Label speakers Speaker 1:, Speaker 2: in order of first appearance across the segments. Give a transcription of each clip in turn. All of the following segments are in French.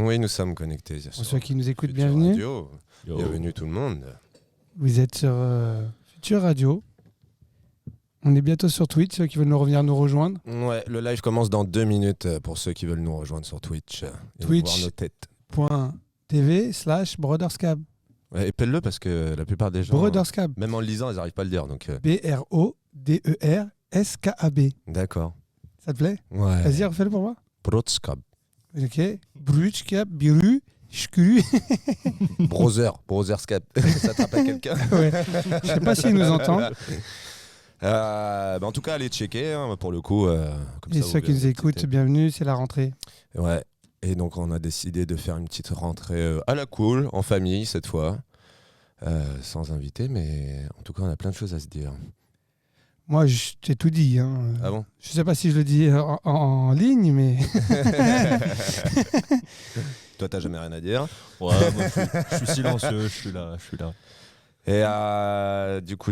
Speaker 1: Oui, nous sommes connectés.
Speaker 2: Pour ceux qui nous écoutent,
Speaker 1: Futur
Speaker 2: bienvenue.
Speaker 1: Radio. Bienvenue tout le monde.
Speaker 2: Vous êtes sur Futur Radio. On est bientôt sur Twitch, ceux qui veulent revenir nous rejoindre.
Speaker 1: Ouais, le live commence dans 2 minutes pour ceux qui veulent nous rejoindre sur Twitch. Et
Speaker 2: Twitch.
Speaker 1: voir nos têtes.
Speaker 2: .tv/Brotherscab.
Speaker 1: Ouais, épelle-le parce que la plupart des gens,
Speaker 2: Brotherscab.
Speaker 1: même en le lisant, ils n'arrivent pas à le dire. Donc,
Speaker 2: BRODERSKAB.
Speaker 1: d'accord.
Speaker 2: Ça te plaît?
Speaker 1: Ouais.
Speaker 2: Vas-y, refais-le pour moi.
Speaker 1: Brothskab.
Speaker 2: Ok. Brutskab, Biru, Shkuru.
Speaker 1: Brotherskab. Ça te rappelle quelqu'un?
Speaker 2: Ouais. Je sais pas s'il nous entend.
Speaker 1: En tout cas, allez checker hein, pour le coup. Comme
Speaker 2: Et
Speaker 1: ça,
Speaker 2: ceux qui nous écoutent, bienvenue, c'est la rentrée.
Speaker 1: Ouais. Et donc, on a décidé de faire une petite rentrée à la cool, en famille cette fois. Sans invité, mais en tout cas, on a plein de choses à se dire.
Speaker 2: Moi, je t'ai tout dit. Hein.
Speaker 1: Ah bon?
Speaker 2: Je sais pas si je le dis en ligne, mais.
Speaker 1: Toi, t'as jamais rien à dire.
Speaker 3: Ouais, moi, je suis silencieux, je suis là.
Speaker 1: Et du coup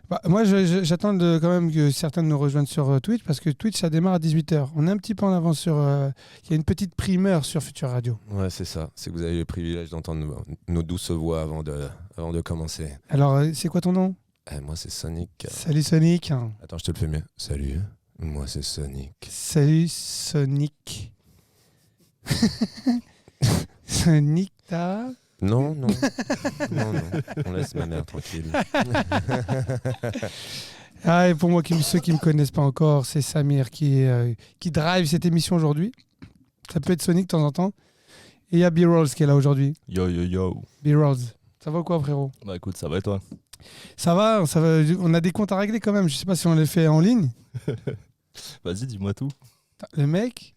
Speaker 2: Bah, moi, j'attends quand même que certains nous rejoignent sur Twitch, parce que Twitch, ça démarre à 18h. On est un petit peu en avance sur... Il y a une petite primeur sur Futur Radio.
Speaker 1: Ouais, c'est ça. C'est que vous avez le privilège d'entendre nos douces voix avant de commencer.
Speaker 2: Alors, c'est quoi ton nom?
Speaker 1: Moi, c'est Sonic.
Speaker 2: Salut Sonic.
Speaker 1: Attends, je te le fais mieux. Salut, moi, c'est Sonic.
Speaker 2: Salut Sonic. Sonic, t'as...
Speaker 1: Non. On laisse ma mère tranquille.
Speaker 2: Ah, et pour moi, ceux qui ne me connaissent pas encore, c'est Samir qui drive cette émission aujourd'hui. Ça peut être Sonic de temps en temps. Et il y a B-Rolls qui est là aujourd'hui.
Speaker 3: Yo.
Speaker 2: B-Rolls, ça va ou quoi, frérot?
Speaker 3: Bah écoute, ça va et toi?
Speaker 2: Ça va. On a des comptes à régler quand même. Je sais pas si on les fait en ligne.
Speaker 3: Vas-y, dis-moi tout.
Speaker 2: Le mec,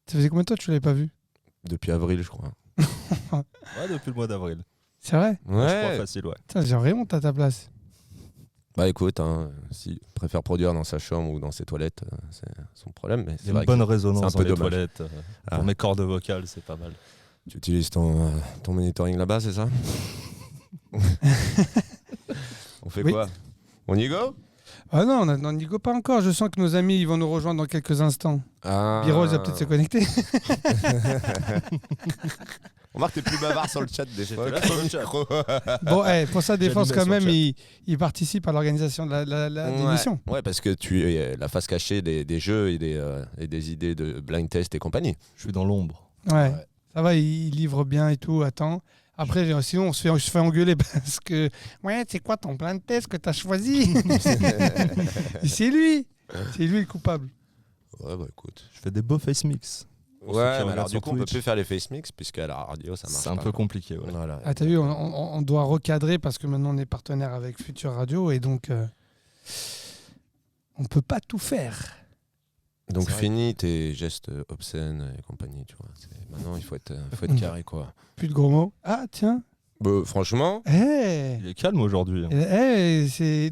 Speaker 2: ça faisait combien de temps que tu l'avais pas vu?
Speaker 1: Depuis avril, je crois.
Speaker 3: Ouais, depuis le mois d'avril.
Speaker 2: C'est vrai?
Speaker 3: Je crois facile, ouais.
Speaker 2: Putain, j'aimerais monter à ta place.
Speaker 1: Bah écoute, s'il préfère produire dans sa chambre ou dans ses toilettes, c'est son problème. Mais
Speaker 3: Il y a une bonne résonance
Speaker 1: c'est un peu
Speaker 3: dans les
Speaker 1: dommage.
Speaker 3: toilettes. Pour mes cordes vocales, c'est pas mal.
Speaker 1: Tu utilises ton monitoring là-bas, c'est ça? On fait quoi? On y go?
Speaker 2: Ah non, on n'y go pas encore. Je sens que nos amis ils vont nous rejoindre dans quelques instants.
Speaker 1: Ah.
Speaker 2: B-Rolls va peut-être se connecter.
Speaker 1: On remarque que t'es plus bavard sur le chat des fois.
Speaker 2: Bon, pour sa défense,
Speaker 3: J'animais
Speaker 2: quand
Speaker 3: sur
Speaker 2: même,
Speaker 3: le
Speaker 2: il participe à l'organisation de l'émission.
Speaker 1: Ouais, parce que tu es la face cachée des jeux et des idées de blind test et compagnie.
Speaker 3: Je suis dans l'ombre.
Speaker 2: Ouais. Ça va, il livre bien et tout. Attends. Après, sinon, on se fait engueuler parce que ouais, c'est quoi ton blind test que t'as choisi? Et c'est lui le coupable.
Speaker 1: Ouais, bah écoute.
Speaker 3: Je fais des beaux face mix.
Speaker 1: Ouais, mais alors du coup, on peut plus faire les face mix puisque à la radio, ça marche
Speaker 3: C'est
Speaker 1: pas.
Speaker 3: un peu compliqué, ouais.
Speaker 1: Voilà.
Speaker 2: Ah, t'as vu, on doit recadrer parce que maintenant on est partenaire avec Futur Radio et donc on peut pas tout faire.
Speaker 1: Donc
Speaker 3: C'est
Speaker 1: fini tes gestes obscènes et compagnie, tu vois. Maintenant, il faut être carré, quoi.
Speaker 2: Plus de gros mots. Ah, tiens.
Speaker 1: Bah, franchement,
Speaker 2: Hey.
Speaker 3: Il est calme aujourd'hui.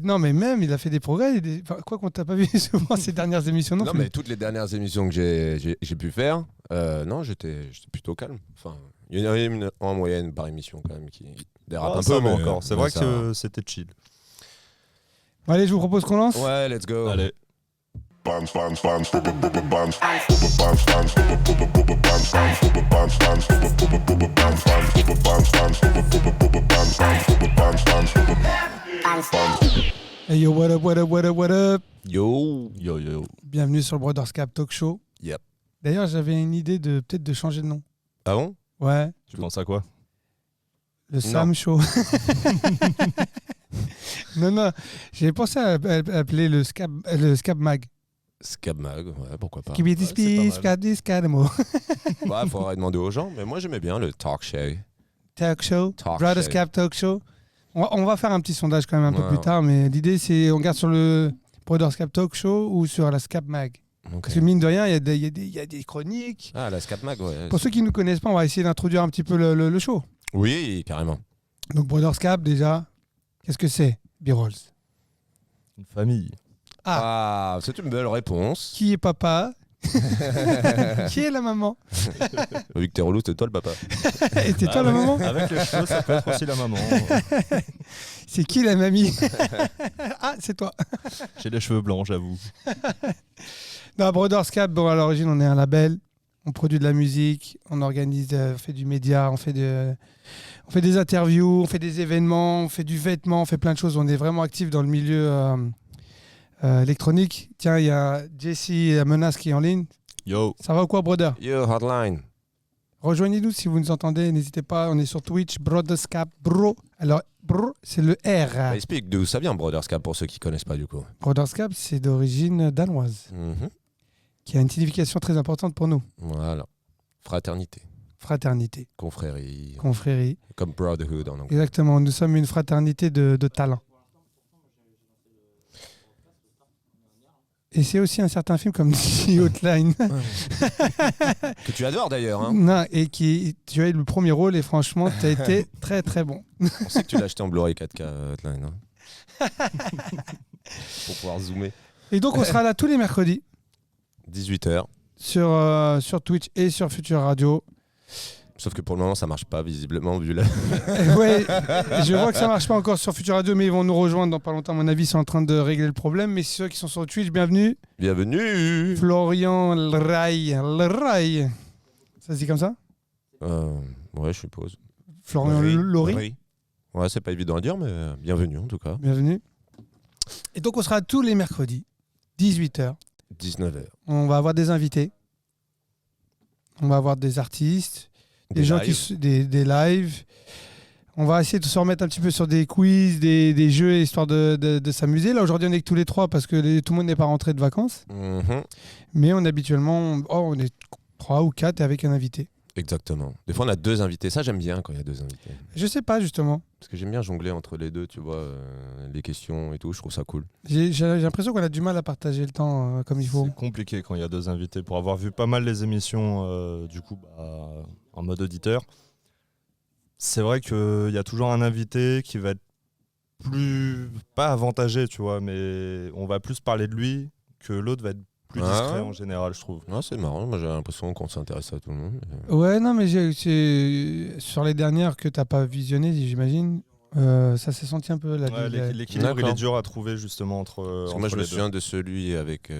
Speaker 2: Non, mais même, il a fait des progrès. Quoi qu'on t'a pas vu souvent ces dernières émissions non
Speaker 1: non,
Speaker 2: plus.
Speaker 1: mais toutes les dernières émissions que j'ai pu faire, non, j'étais plutôt calme. Enfin, il y en a une en moyenne par émission quand même qui dérape un
Speaker 3: Ça
Speaker 1: peu,
Speaker 3: va
Speaker 1: mais
Speaker 3: encore. C'est
Speaker 1: mais
Speaker 3: vrai
Speaker 1: ça
Speaker 3: que c'était chill.
Speaker 2: Bon, allez, je vous propose qu'on lance.
Speaker 1: Ouais, let's go.
Speaker 3: Allez.
Speaker 2: Hey yo, what up?
Speaker 1: Yo.
Speaker 2: Bienvenue sur le Brotherscab Talk Show.
Speaker 1: Yep.
Speaker 2: D'ailleurs, j'avais une idée de peut-être de changer de nom.
Speaker 1: Ah bon?
Speaker 2: Ouais,
Speaker 3: Tu penses à quoi?
Speaker 2: le Sam Show. Non, j'ai pensé à appeler le Scab Mag.
Speaker 1: Scab Mag, ouais, pourquoi pas.
Speaker 2: Scademo.
Speaker 1: Ouais, faudrait demander aux gens, mais moi j'aimais bien le talk show.
Speaker 2: Talk Show.
Speaker 1: Talk
Speaker 2: Brotherscab Talk Show. On va faire un petit sondage quand même un peu plus tard, mais l'idée c'est on garde sur le Brotherscab Talk Show ou sur la Scab Mag.
Speaker 1: Ok.
Speaker 2: Parce que mine de rien, il y a des chroniques.
Speaker 1: Ah, la Scab Mag, ouais.
Speaker 2: Pour ceux qui ne nous connaissent pas, on va essayer d'introduire un petit peu le show.
Speaker 1: Oui, carrément.
Speaker 2: Donc Brotherscab, déjà, qu'est-ce que c'est, B-Rolls?
Speaker 3: Une famille.
Speaker 1: Ah, c'est une belle réponse.
Speaker 2: Qui est papa? Qui est la maman?
Speaker 1: Vu que t'es relou, c'est toi le papa.
Speaker 2: Et c'est toi la maman?
Speaker 3: Avec les cheveux, ça peut être aussi la maman.
Speaker 2: C'est qui la mamie? Ah, c'est toi.
Speaker 3: J'ai les cheveux blancs, j'avoue.
Speaker 2: Non, Brotherscab, bon, à l'origine, on est un label. On produit de la musique, on organise, on fait du média, on fait des interviews, on fait des événements, on fait du vêtement, on fait plein de choses. On est vraiment actifs dans le milieu électronique. Tiens, il y a Jesse et Menace qui est en ligne.
Speaker 3: Yo.
Speaker 2: Ça va ou quoi, brother?
Speaker 1: Yo, hotline.
Speaker 2: Rejoignez-nous si vous nous entendez. N'hésitez pas, on est sur Twitch, Brotherscap, bro. Alors, bro, c'est le R.
Speaker 1: Explique d'où ça vient, Brotherscap, pour ceux qui connaissent pas du coup.
Speaker 2: Brotherscap, c'est d'origine danoise,
Speaker 1: Mhm.
Speaker 2: qui a une signification très importante pour nous.
Speaker 1: Voilà. Fraternité,
Speaker 2: Fraternité,
Speaker 1: confrérie,
Speaker 2: confrérie.
Speaker 1: comme brotherhood en anglais.
Speaker 2: Exactement, nous sommes une fraternité de talents. Et c'est aussi un certain film comme The Outline.
Speaker 1: Que tu adores d'ailleurs. Hein.
Speaker 2: Non, et tu as eu le premier rôle et franchement, tu as été très très bon.
Speaker 1: On sait que tu l'as acheté en Blu-ray 4K, Hotline. Hein. Pour pouvoir zoomer.
Speaker 2: Et donc, on sera là tous les mercredis
Speaker 1: 18h.
Speaker 2: sur Twitch et sur Future Radio.
Speaker 1: Sauf que pour le moment, ça marche pas visiblement vu la.
Speaker 2: Ouais, je vois que ça marche pas encore sur Future Radio, mais ils vont nous rejoindre dans pas longtemps. À mon avis, ils sont en train de régler le problème. Mais ceux qui sont sur Twitch, bienvenue.
Speaker 1: Bienvenue.
Speaker 2: Florian Lraille. Ça se dit comme ça?
Speaker 1: Ouais, je suppose.
Speaker 2: Florian Laurie.
Speaker 1: Oui. Ouais, c'est pas évident à dire, mais bienvenue en tout cas.
Speaker 2: Bienvenue. Et donc, on sera tous les mercredis, 18h.
Speaker 1: 19h.
Speaker 2: On va avoir des invités. On va avoir des artistes. Des gens des lives. On va essayer de se remettre un petit peu sur des quiz, des jeux, histoire de s'amuser. Là, aujourd'hui, on est que tous les trois parce que tout le monde n'est pas rentré de vacances.
Speaker 1: Mhm.
Speaker 2: Mais on habituellement, on est 3 ou 4 avec un invité.
Speaker 1: Exactement. Des fois, on a 2 invités. Ça, j'aime bien quand il y a 2 invités.
Speaker 2: Je sais pas, justement.
Speaker 1: Parce que j'aime bien jongler entre les deux, tu vois, les questions et tout. Je trouve ça cool.
Speaker 2: J'ai l'impression qu'on a du mal à partager le temps comme il faut.
Speaker 3: C'est compliqué quand il y a 2 invités. Pour avoir vu pas mal les émissions, du coup, en mode auditeur, c'est vrai qu'il y a toujours un invité qui va être plus, pas avantagé, tu vois, mais on va plus parler de lui que l'autre va être plus discret en général, je trouve.
Speaker 1: Ouais, c'est marrant. Moi, j'ai l'impression qu'on s'intéresse à tout le monde.
Speaker 2: Ouais, non, mais sur les dernières que tu n'as pas visionnées, j'imagine, ça s'est senti un peu.
Speaker 3: L'équilibre, il est dur à trouver justement entre.
Speaker 1: Parce que moi, je me souviens de celui avec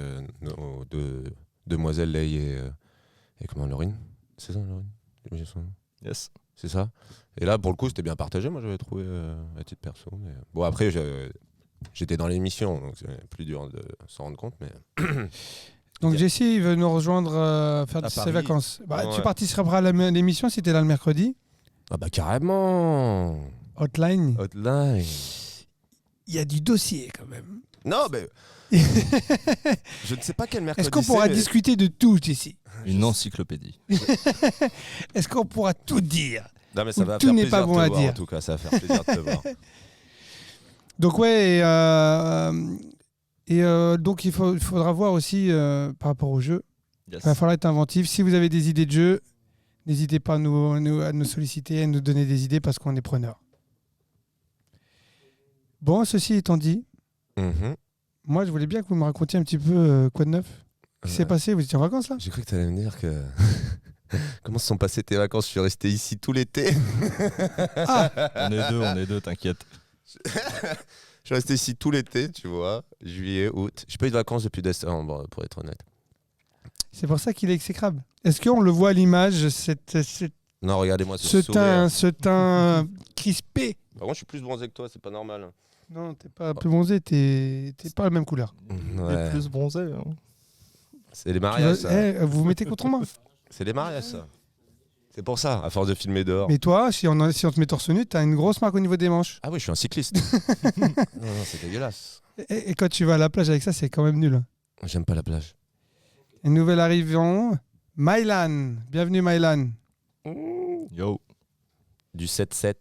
Speaker 1: nos deux demoiselles Leï et comment, Laurine. C'est ça, Laurine?
Speaker 3: Yes.
Speaker 1: C'est ça. Et là, pour le coup, c'était bien partagé. Moi, j'avais trouvé à titre perso. Mais... Bon, après, j'étais dans l'émission, donc c'est plus dur de s'en rendre compte. Mais...
Speaker 2: Donc, Jesse, il veut nous rejoindre faire ses vacances. Bah, ouais. Tu participeras à l'émission si tu es là le mercredi.
Speaker 1: Ah, bah, carrément.
Speaker 2: Hotline.
Speaker 1: Il
Speaker 2: y a du dossier quand même.
Speaker 1: Non, mais. Je ne sais pas quel mercredi.
Speaker 2: Est-ce qu'on pourra discuter de tout, Jesse?
Speaker 3: Une encyclopédie.
Speaker 2: Est-ce qu'on pourra tout dire?
Speaker 1: Non, mais ça va
Speaker 2: tout
Speaker 1: faire
Speaker 2: n'est
Speaker 1: plaisir
Speaker 2: pas bon
Speaker 1: de te
Speaker 2: à
Speaker 1: voir,
Speaker 2: dire.
Speaker 1: En tout cas, ça va faire plaisir de te voir.
Speaker 2: Donc, ouais, donc il faudra voir aussi par rapport au jeu.
Speaker 3: Yes.
Speaker 2: Il va falloir être inventif. Si vous avez des idées de jeu, n'hésitez pas à nous solliciter, à nous donner des idées parce qu'on est preneurs. Bon, ceci étant dit, moi, je voulais bien que vous me racontiez un petit peu quoi de neuf. Qu'est-ce qui s'est passé? Vous étiez en vacances, là?
Speaker 1: J'ai cru que tu allais me dire que... Comment se sont passées tes vacances? Je suis resté ici tout l'été.
Speaker 2: Ah,
Speaker 3: on est deux, t'inquiète.
Speaker 1: Je suis resté ici tout l'été, tu vois. Juillet, août. J'ai pas eu de vacances depuis décembre, pour être honnête.
Speaker 2: c'est pour ça qu'il est exécrable. Est-ce qu'on le voit à l'image,
Speaker 1: Non, regardez-moi ce
Speaker 2: ce teint crispé?
Speaker 1: Par contre, je suis plus bronzé que toi, c'est pas normal.
Speaker 2: Non, t'es pas plus bronzé, t'es pas la même couleur.
Speaker 1: Ouais.
Speaker 3: Plus bronzé. Hein.
Speaker 1: C'est les mariages, ça.
Speaker 2: Vous vous mettez contre moi.
Speaker 1: C'est les mariages, ça. C'est pour ça, à force de filmer dehors.
Speaker 2: Mais toi, si on te met torse nu, t'as une grosse marque au niveau des manches.
Speaker 1: Ah oui, je suis un cycliste. non, c'est dégueulasse.
Speaker 2: Et quand tu vas à la plage avec ça, c'est quand même nul.
Speaker 1: J'aime pas la plage.
Speaker 2: Une nouvelle arrivant, Mylan. Bienvenue, Mylan.
Speaker 3: Yo.
Speaker 1: Du 7-7.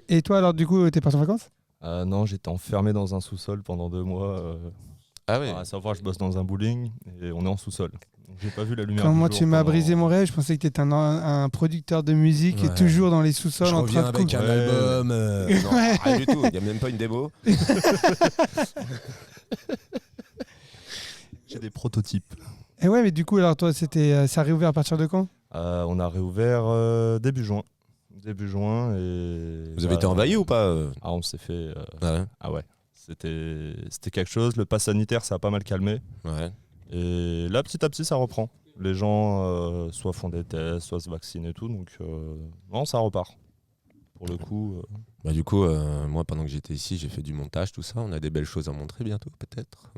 Speaker 2: Et toi, alors, du coup, t'es parti en vacances?
Speaker 3: Non, j'étais enfermé dans un sous-sol pendant 2 mois.
Speaker 1: Ah oui.
Speaker 3: À savoir, je bosse dans un bowling et on est en sous-sol. Donc, j'ai pas vu la lumière.
Speaker 2: Comment
Speaker 3: du jour
Speaker 2: tu m'as
Speaker 3: pendant-
Speaker 2: brisé mon rêve? Je pensais que t'étais un producteur de musique et
Speaker 1: Ouais.
Speaker 2: toujours dans les sous-sols
Speaker 1: Je
Speaker 2: en
Speaker 1: reviens
Speaker 2: train de
Speaker 1: avec
Speaker 2: couper.
Speaker 1: un album. Non,
Speaker 2: Ouais.
Speaker 1: rien du tout. Il n'y a même pas une démo.
Speaker 3: J'ai des prototypes.
Speaker 2: Et ouais, mais du coup, alors toi, ça a réouvert à partir de quand?
Speaker 3: On a réouvert début juin. Début juin et...
Speaker 1: Vous avez été envahi ou pas
Speaker 3: Ah, on s'est fait...
Speaker 1: Ouais.
Speaker 3: Ah ouais. C'était quelque chose. Le pass sanitaire, ça a pas mal calmé.
Speaker 1: Ouais.
Speaker 3: Et là, petit à petit, ça reprend. Les gens soit font des tests, soit se vaccinent et tout. Donc, non, ça repart. Pour le coup.
Speaker 1: Bah, du coup, moi, pendant que j'étais ici, j'ai fait du montage, tout ça. On a des belles choses à montrer bientôt, peut-être.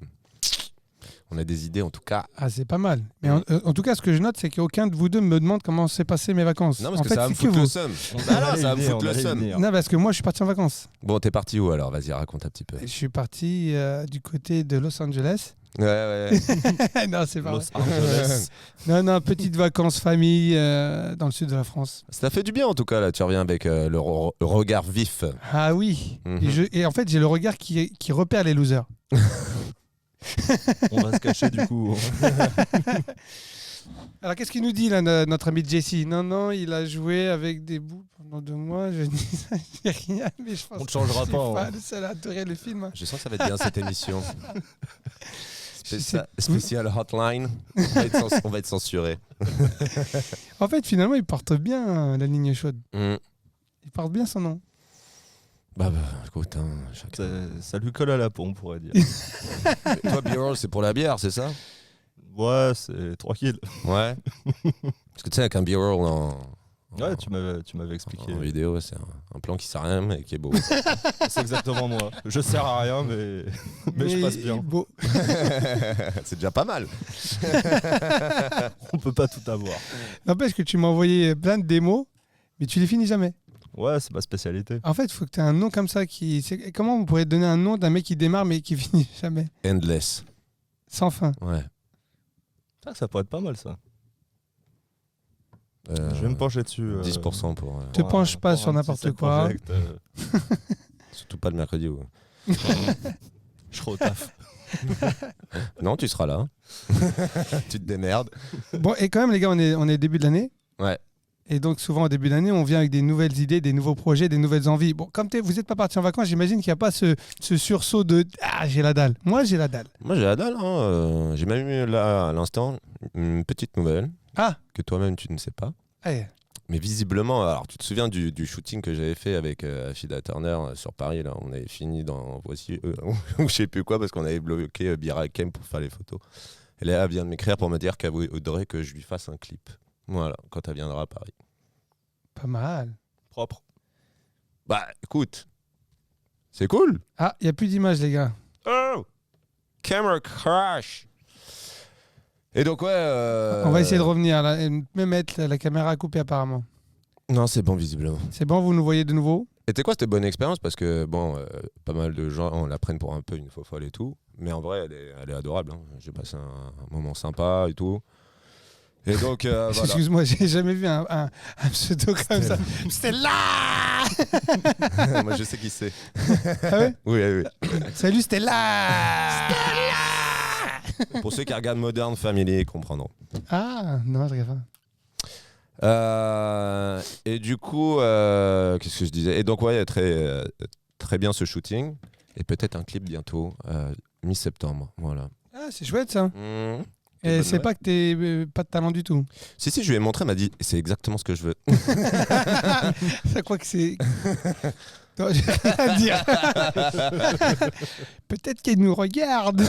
Speaker 1: On a des idées, en tout cas.
Speaker 2: Ah, c'est pas mal. Mais en tout cas, ce que je note, c'est qu'aucun de vous deux me demande comment s'est passé mes vacances.
Speaker 1: Non, parce
Speaker 2: en
Speaker 1: que
Speaker 2: fait,
Speaker 1: ça va me
Speaker 2: c'est que
Speaker 1: foutre le
Speaker 2: vous.
Speaker 1: seum. Ah non, ça va me foutre le seum.
Speaker 2: Non, parce que moi, je suis parti en vacances.
Speaker 1: Bon, t'es parti où alors? Vas-y, raconte un petit peu.
Speaker 2: Je suis parti du côté de Los Angeles.
Speaker 1: Ouais.
Speaker 2: Non, c'est pas vrai.
Speaker 3: Los Angeles.
Speaker 2: Non, petites vacances famille dans le sud de la France.
Speaker 1: Ça fait du bien, en tout cas, là. Tu reviens avec le regard vif.
Speaker 2: Ah oui.
Speaker 1: Mhm.
Speaker 2: Et en fait, j'ai le regard qui repère les losers.
Speaker 3: On va se cacher du coup.
Speaker 2: Alors, qu'est-ce qu'il nous dit, là, notre ami Jesse? Non, il a joué avec des boules pendant 2 mois. Je dis ça, je dis rien, mais je pense
Speaker 3: On ne changera
Speaker 2: que je
Speaker 3: pas,
Speaker 2: suis
Speaker 3: hein.
Speaker 2: pas le seul à adorer le film. Hein.
Speaker 1: Je sens que ça va être bien, cette émission.
Speaker 2: Je sais-
Speaker 1: Spécial hotline. On va être censuré.
Speaker 2: En fait, finalement, il porte bien la ligne chaude.
Speaker 1: Mm.
Speaker 2: Il porte bien son nom.
Speaker 1: Bah, écoute, hein, chacun.
Speaker 3: Ça lui colle à la peau, on pourrait dire.
Speaker 1: Mais toi, B-roll, c'est pour la bière, c'est ça?
Speaker 3: Ouais, c'est tranquille.
Speaker 1: Ouais. Parce que tu sais, avec un B-roll
Speaker 3: Ouais, tu m'avais expliqué.
Speaker 1: en vidéo, c'est un plan qui sert à rien, mais qui est beau.
Speaker 3: C'est exactement moi. Je sers à rien, mais je passe bien.
Speaker 2: Beau.
Speaker 1: C'est déjà pas mal.
Speaker 3: On peut pas tout avoir.
Speaker 2: N'empêche que tu m'as envoyé plein de démos, mais tu les finis jamais.
Speaker 3: Ouais, c'est ma spécialité.
Speaker 2: En fait, il faut que tu aies un nom comme ça. Comment vous pourriez donner un nom d'un mec qui démarre mais qui finit jamais?
Speaker 1: Endless.
Speaker 2: Sans fin.
Speaker 1: Ouais.
Speaker 3: Ça pourrait être pas mal, ça.
Speaker 1: Euh,
Speaker 3: Je vais me pencher dessus.
Speaker 1: 10% pour.
Speaker 2: Te penche pas
Speaker 3: pour
Speaker 2: sur
Speaker 3: un petit
Speaker 2: n'importe
Speaker 3: side
Speaker 2: quoi.
Speaker 3: project,
Speaker 1: Surtout pas le mercredi. Ouais.
Speaker 3: je serai au taf.
Speaker 1: Non, tu seras là. Tu te démerdes.
Speaker 2: Bon, et quand même, les gars, on est début de l'année.
Speaker 1: Ouais.
Speaker 2: Et donc, souvent, au début de l'année, on vient avec des nouvelles idées, des nouveaux projets, des nouvelles envies. Bon, comme vous n'êtes pas parti en vacances, j'imagine qu'il n'y a pas ce sursaut de « Ah, j'ai la dalle ». Moi, j'ai la dalle.
Speaker 1: Moi, j'ai la dalle. Hein. J'ai même eu là, à l'instant, une petite nouvelle
Speaker 2: Ah,
Speaker 1: que toi-même, tu ne sais pas.
Speaker 2: allez.
Speaker 1: Mais visiblement, alors tu te souviens du shooting que j'avais fait avec Afida Turner sur Paris, là, on avait fini dans Voici, ou je sais plus quoi, parce qu'on avait bloqué Birakem pour faire les photos. Et là, elle vient de m'écrire pour me dire qu'elle voudrait que je lui fasse un clip. Voilà, quand elle viendra à Paris.
Speaker 2: Pas mal.
Speaker 3: Propre.
Speaker 1: Bah, écoute, c'est cool.
Speaker 2: Ah, il n'y a plus d'images, les gars.
Speaker 1: Oh, camera crash. Et donc, ouais.
Speaker 2: On va essayer de revenir, là, et même mettre la caméra coupée, apparemment.
Speaker 1: Non, c'est bon, visiblement.
Speaker 2: C'est bon, vous nous voyez de nouveau?
Speaker 1: Et t'es quoi, c'était bonne expérience parce que, bon, pas mal de gens on la prennent pour un peu une faux folle et tout. Mais en vrai, elle est adorable. Hein. J'ai passé un moment sympa et tout. Et donc, voilà.
Speaker 2: Excuse-moi, j'ai jamais vu un pseudo comme ça. C'était là.
Speaker 1: Moi, je sais qui c'est.
Speaker 2: Ah ouais?
Speaker 1: Oui, oui, oui.
Speaker 2: Salut, c'était là.
Speaker 1: Pour ceux qui regardent Modern Family, ils comprendront.
Speaker 2: Ah, non, je regarde pas.
Speaker 1: Et du coup, qu'est-ce que je disais? Et donc, ouais, très bien ce shooting. Et peut-être un clip bientôt, mi-septembre. Voilà.
Speaker 2: Ah, c'est chouette, ça.
Speaker 1: Mmh.
Speaker 2: Et
Speaker 1: bonne
Speaker 2: c'est
Speaker 1: nouvelle.
Speaker 2: pas que t'es pas de talent du tout.
Speaker 1: Si, je lui ai montré, elle m'a dit c'est exactement ce que je veux.
Speaker 2: Ça croit que c'est. Non, j'ai rien à dire. Peut-être qu'elle nous regarde.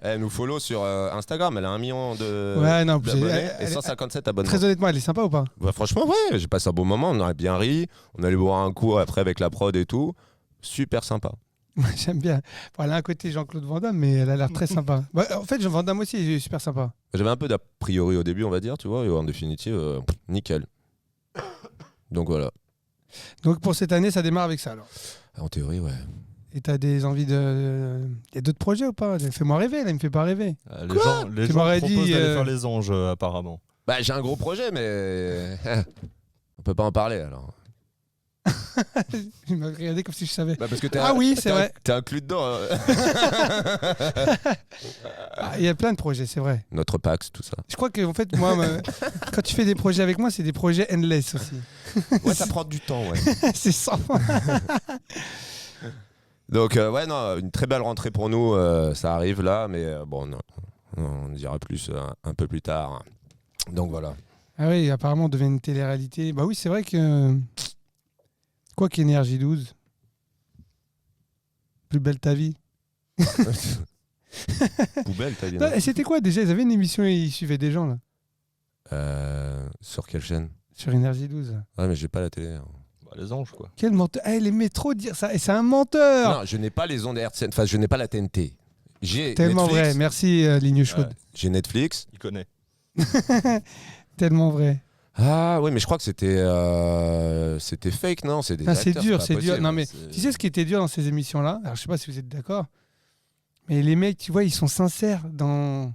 Speaker 1: Elle nous follow sur Instagram, elle a 1 million
Speaker 2: Ouais, non,
Speaker 1: d'abonnés
Speaker 2: elle-
Speaker 1: et 157 abonnements.
Speaker 2: Très honnêtement, elle est sympa ou pas?
Speaker 1: Bah, franchement, ouais, j'ai passé un bon moment, on a bien ri, on allait boire un coup après avec la prod et tout. Super sympa.
Speaker 2: Moi, j'aime bien. Bon, elle a un côté Jean-Claude Van Damme, mais elle a l'air très sympa. Ouais, en fait, Jean Van Damme aussi est super sympa.
Speaker 1: J'avais un peu d'a priori au début, on va dire, tu vois, et en définitive, nickel. Donc voilà.
Speaker 2: Donc pour cette année, ça démarre avec ça alors.
Speaker 1: En théorie, ouais.
Speaker 2: Et t'as des envies de. Il y a d'autres projets ou pas? Fais-moi rêver, là, il me fait pas rêver.
Speaker 3: Les
Speaker 2: Tu
Speaker 3: gens
Speaker 2: m'aurais
Speaker 3: proposent
Speaker 2: dit,
Speaker 3: d'aller faire les anges, apparemment.
Speaker 1: Bah, j'ai un gros projet, mais on peut pas en parler alors.
Speaker 2: Il m'a regardé comme si je savais.
Speaker 1: Bah, parce que
Speaker 2: Ah oui, c'est vrai.
Speaker 1: T'es inclus dedans. Hein.
Speaker 2: Ah, il y a plein de projets, c'est vrai.
Speaker 1: Notre Pax, tout ça.
Speaker 2: Je crois que en fait, moi, quand tu fais des projets avec moi, c'est des projets endless aussi.
Speaker 1: Ouais, ça prend du temps, ouais.
Speaker 2: C'est sans.
Speaker 1: Donc, ouais, non, une très belle rentrée pour nous. Ça arrive là, mais bon, non, on dira plus un peu plus tard. Donc voilà.
Speaker 2: Ah oui, apparemment, on devient une télé-réalité. Bah oui, c'est vrai que. Quoi qu'Énergie 12. Plus belle ta vie.
Speaker 1: Poubelle, t'as dit.
Speaker 2: Non,
Speaker 1: Non,
Speaker 2: et c'était quoi déjà? Ils avaient une émission et ils suivaient des gens là.
Speaker 1: Sur quelle chaîne?
Speaker 2: Sur Énergie 12.
Speaker 1: Ouais, mais j'ai pas la télé. Hein.
Speaker 3: Bah, les anges, quoi.
Speaker 2: Quel menteur. Il aimait trop dire ça. Et c'est un menteur.
Speaker 1: Non, je n'ai pas les ondes RTL. Enfin, je n'ai pas la TNT. J'ai
Speaker 2: Tellement
Speaker 1: Netflix.
Speaker 2: vrai. Merci, Ligne Chaude.
Speaker 3: Ouais,
Speaker 1: J'ai Netflix.
Speaker 3: il connaît.
Speaker 2: Tellement vrai.
Speaker 1: Ah oui, mais je crois que c'était fake, non? C'est des
Speaker 2: Ah, c'est
Speaker 1: acteurs,
Speaker 2: dur,
Speaker 1: pas
Speaker 2: c'est dur.
Speaker 1: possible.
Speaker 2: Non, mais
Speaker 3: C'est-
Speaker 2: tu sais ce qui était dur dans ces émissions-là? Alors, je sais pas si vous êtes d'accord. Mais les mecs, tu vois, ils sont sincères dans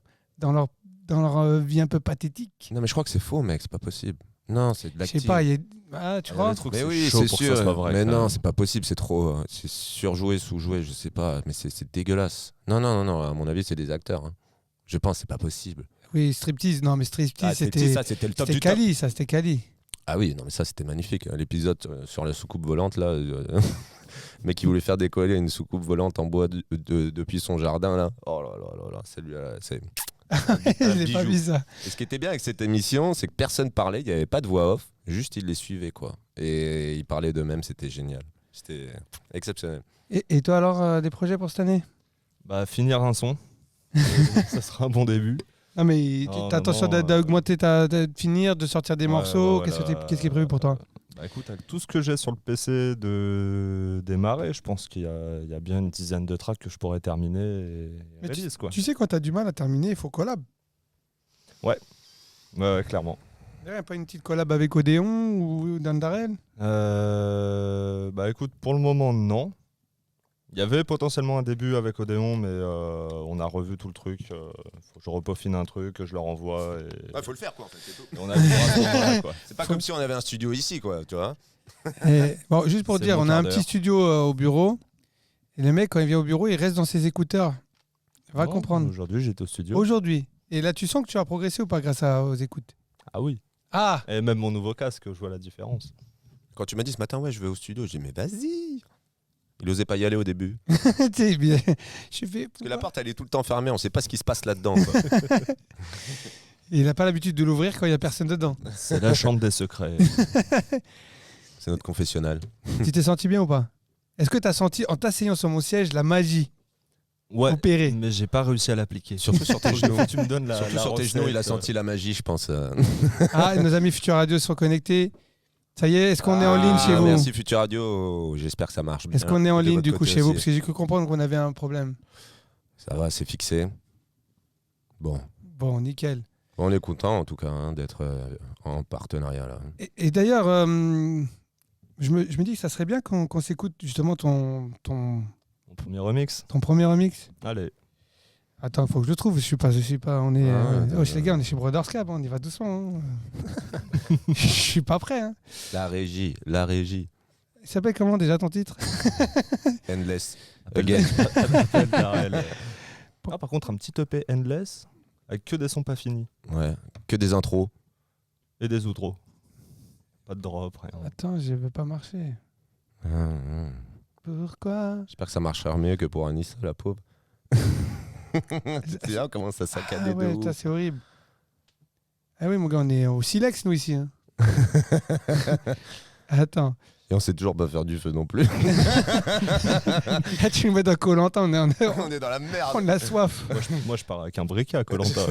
Speaker 2: leur vie un peu pathétique.
Speaker 1: Non, mais je crois que c'est faux, mec. C'est pas possible. Non, c'est de
Speaker 2: Je
Speaker 1: l'acting.
Speaker 2: sais pas, tu
Speaker 3: Il y a
Speaker 2: vois?
Speaker 3: des trucs,
Speaker 1: Mais
Speaker 3: c'est
Speaker 1: oui,
Speaker 3: chaud
Speaker 1: c'est
Speaker 3: pour que
Speaker 1: sûr.
Speaker 3: ça soit vrai.
Speaker 1: Mais
Speaker 3: quand
Speaker 1: non,
Speaker 3: même.
Speaker 1: c'est pas possible. C'est trop. C'est surjoué, sous-joué. Je sais pas. Mais c'est dégueulasse. Non. À mon avis, c'est des acteurs. Hein. Je pense, c'est pas possible.
Speaker 2: Oui, striptease. Non, mais striptease,
Speaker 1: Ah,
Speaker 2: c'était
Speaker 1: c'était le top
Speaker 2: c'était
Speaker 1: du top.
Speaker 2: Cali, ça, c'était Cali.
Speaker 1: Ah oui, non, mais ça, c'était magnifique. L'épisode sur la soucoupe volante, là. Mais qui voulait faire décoller une soucoupe volante en bois depuis son jardin, là. Oh là, celui-là, c'est.
Speaker 2: J'ai pas
Speaker 1: bijou.
Speaker 2: vu ça.
Speaker 1: Et ce qui était bien avec cette émission, c'est que personne parlait, il n'y avait pas de voix off, juste ils les suivaient, quoi. Et ils parlaient d'eux-mêmes, c'était génial. C'était exceptionnel.
Speaker 2: Et toi, alors, des projets pour cette année?
Speaker 3: Bah, finir un son. Ça sera un bon début.
Speaker 2: Non, mais
Speaker 3: Non,
Speaker 2: t'as intention
Speaker 3: non,
Speaker 2: d'augmenter, de finir, de sortir des morceaux.
Speaker 3: Ouais,
Speaker 2: Qu'est-ce
Speaker 3: voilà.
Speaker 2: qui est prévu pour toi?
Speaker 3: Bah écoute, avec tout ce que j'ai sur le PC de démarrer, je pense qu'il y a bien une dizaine de tracks que je pourrais terminer et
Speaker 2: Mais
Speaker 3: release, quoi.
Speaker 2: Tu sais, quand t'as du mal à terminer, il faut collab.
Speaker 3: Ouais, clairement.
Speaker 2: Pas une petite collab avec Odéon ou Dandarel?
Speaker 3: Bah écoute, pour le moment, non. Il y avait potentiellement un début avec Odéon, mais on a revu tout le truc. Faut que je repeaufine un truc, que je leur envoie. Et,
Speaker 1: faut le faire, quoi, en fait, c'est tout.
Speaker 3: et on a le droit à ce moment-là, quoi.
Speaker 1: C'est pas comme si on avait un studio ici, quoi, tu vois.
Speaker 2: Bon, juste pour
Speaker 3: C'est
Speaker 2: dire,
Speaker 3: mon
Speaker 2: on a un
Speaker 3: quart
Speaker 2: petit
Speaker 3: d'heure.
Speaker 2: studio au bureau. Et le mec, quand il vient au bureau, il reste dans ses écouteurs. Va
Speaker 3: Non,
Speaker 2: comprendre.
Speaker 3: Aujourd'hui, j'étais au studio.
Speaker 2: Aujourd'hui. Et là, tu sens que tu as progressé ou pas grâce aux écoutes?
Speaker 3: Ah oui.
Speaker 2: Ah
Speaker 3: Et même mon nouveau casque, je vois la différence.
Speaker 1: Quand tu m'as dit ce matin, ouais, je vais au studio, j'ai dit, mais vas-y. Il osait pas y aller au début.
Speaker 2: C'est bien. Je fais.
Speaker 1: Parce que la porte, elle est tout le temps fermée, on sait pas ce qui se passe là-dedans, quoi.
Speaker 2: Il n'a pas l'habitude de l'ouvrir quand il n'y a personne dedans.
Speaker 3: C'est la chambre des secrets.
Speaker 1: C'est notre confessionnal.
Speaker 2: Tu t'es senti bien ou pas? Est-ce que tu as senti, en t'asseyant sur mon siège, la magie
Speaker 3: Ouais,
Speaker 2: opérée?
Speaker 3: mais j'ai pas réussi à l'appliquer.
Speaker 1: Surtout sur tes genoux.
Speaker 3: Tu me donnes la
Speaker 1: Surtout
Speaker 3: la
Speaker 1: sur tes
Speaker 3: recette,
Speaker 1: genoux, il a senti la magie, je pense.
Speaker 2: Ah, nos amis Futur Radio sont connectés. Ça y est, est-ce qu'on est en ligne chez vous?
Speaker 1: Merci Futur Radio, j'espère que ça marche bien.
Speaker 2: Est-ce qu'on est en
Speaker 1: De
Speaker 2: ligne
Speaker 1: votre
Speaker 2: du coup
Speaker 1: côté
Speaker 2: chez vous?
Speaker 1: aussi.
Speaker 2: Parce que j'ai cru comprendre qu'on avait un problème.
Speaker 1: Ça va, c'est fixé. Bon,
Speaker 2: Bon, nickel.
Speaker 1: on est content en tout cas hein, d'être en partenariat là.
Speaker 2: Et d'ailleurs, je me dis que ça serait bien qu'on s'écoute justement ton
Speaker 3: Mon premier remix.
Speaker 2: premier remix.
Speaker 3: Allez.
Speaker 2: Attends, faut que je le trouve. Je suis pas. On est.
Speaker 1: Ouais,
Speaker 2: Les gars, on est chez Brothers Club. On y va doucement. Hein. Je suis pas prêt. Hein.
Speaker 1: La régie.
Speaker 2: Il s'appelle comment déjà ton titre?
Speaker 1: Endless.
Speaker 3: Appelle-
Speaker 1: Again.
Speaker 3: appelle Darrell. Ah, par contre, un petit EP Endless avec que des sons pas finis
Speaker 1: Ouais, que des intros.
Speaker 3: et des outros. Pas de drop, rien.
Speaker 2: Attends, je veux pas marcher. Pourquoi?
Speaker 1: J'espère que ça marchera mieux que pour Anissa, la pauvre. C'est bien comment ça saccade
Speaker 2: Ah ouais,
Speaker 1: de
Speaker 2: putain,
Speaker 1: ouf.
Speaker 2: c'est horrible. Ah oui, mon gars, on est au silex, nous, ici. Hein. Attends.
Speaker 1: Et on sait toujours pas faire du feu non plus.
Speaker 2: Là, tu nous mets dans Koh-Lanta, on
Speaker 1: On est dans la merde.
Speaker 2: a soif.
Speaker 3: Moi, je pars avec un briquet à Koh-Lanta.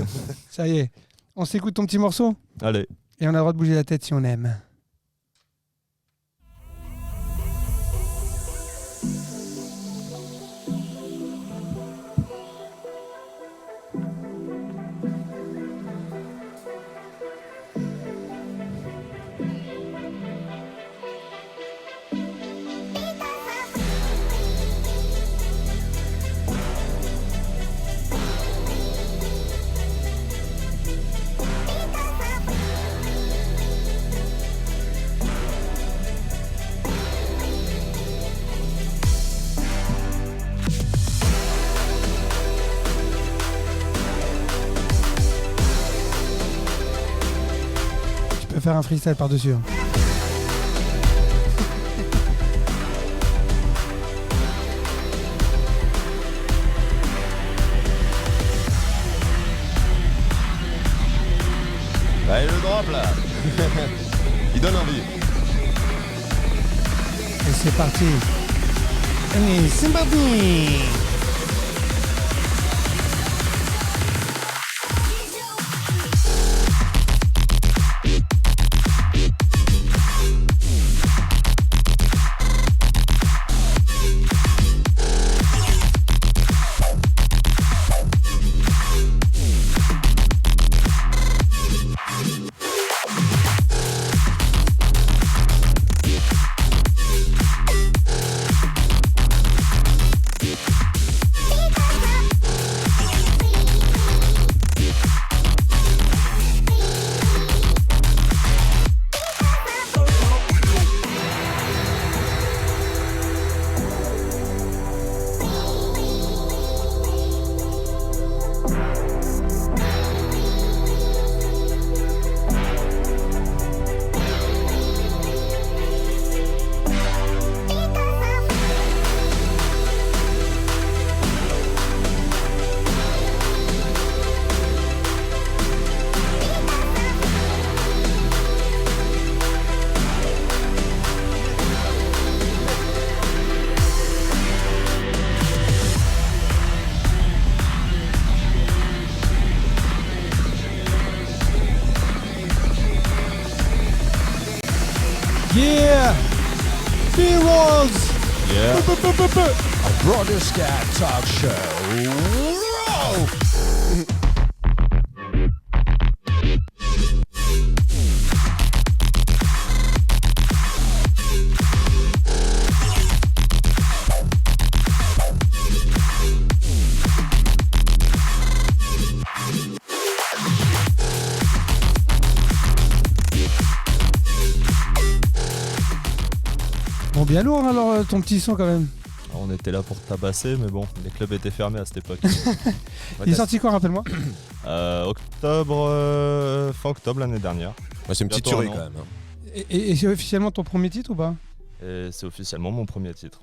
Speaker 2: Ça y est. On s'écoute ton petit morceau
Speaker 3: Allez.
Speaker 2: et on a le droit de bouger la tête si on aime. Tu peux faire un freestyle par-dessus. Hein.
Speaker 1: Allez, le drop là. Il donne envie.
Speaker 2: Et c'est parti. Allez, c'est parti. Yeah! Heroes!
Speaker 4: Yeah. A Brothers Cat Talk Show.
Speaker 2: Bon, bien lourd alors ton petit son quand même.
Speaker 3: Alors, on était là pour tabasser, mais bon, les clubs étaient fermés à cette époque.
Speaker 2: Il est sorti quoi, rappelle-moi?
Speaker 3: Fin octobre l'année dernière.
Speaker 1: Ouais, c'est une petite
Speaker 3: Bientôt
Speaker 1: tuerie
Speaker 3: un
Speaker 1: quand
Speaker 3: an.
Speaker 1: même.
Speaker 2: Et c'est officiellement ton premier titre ou pas?
Speaker 3: Et c'est officiellement mon premier titre.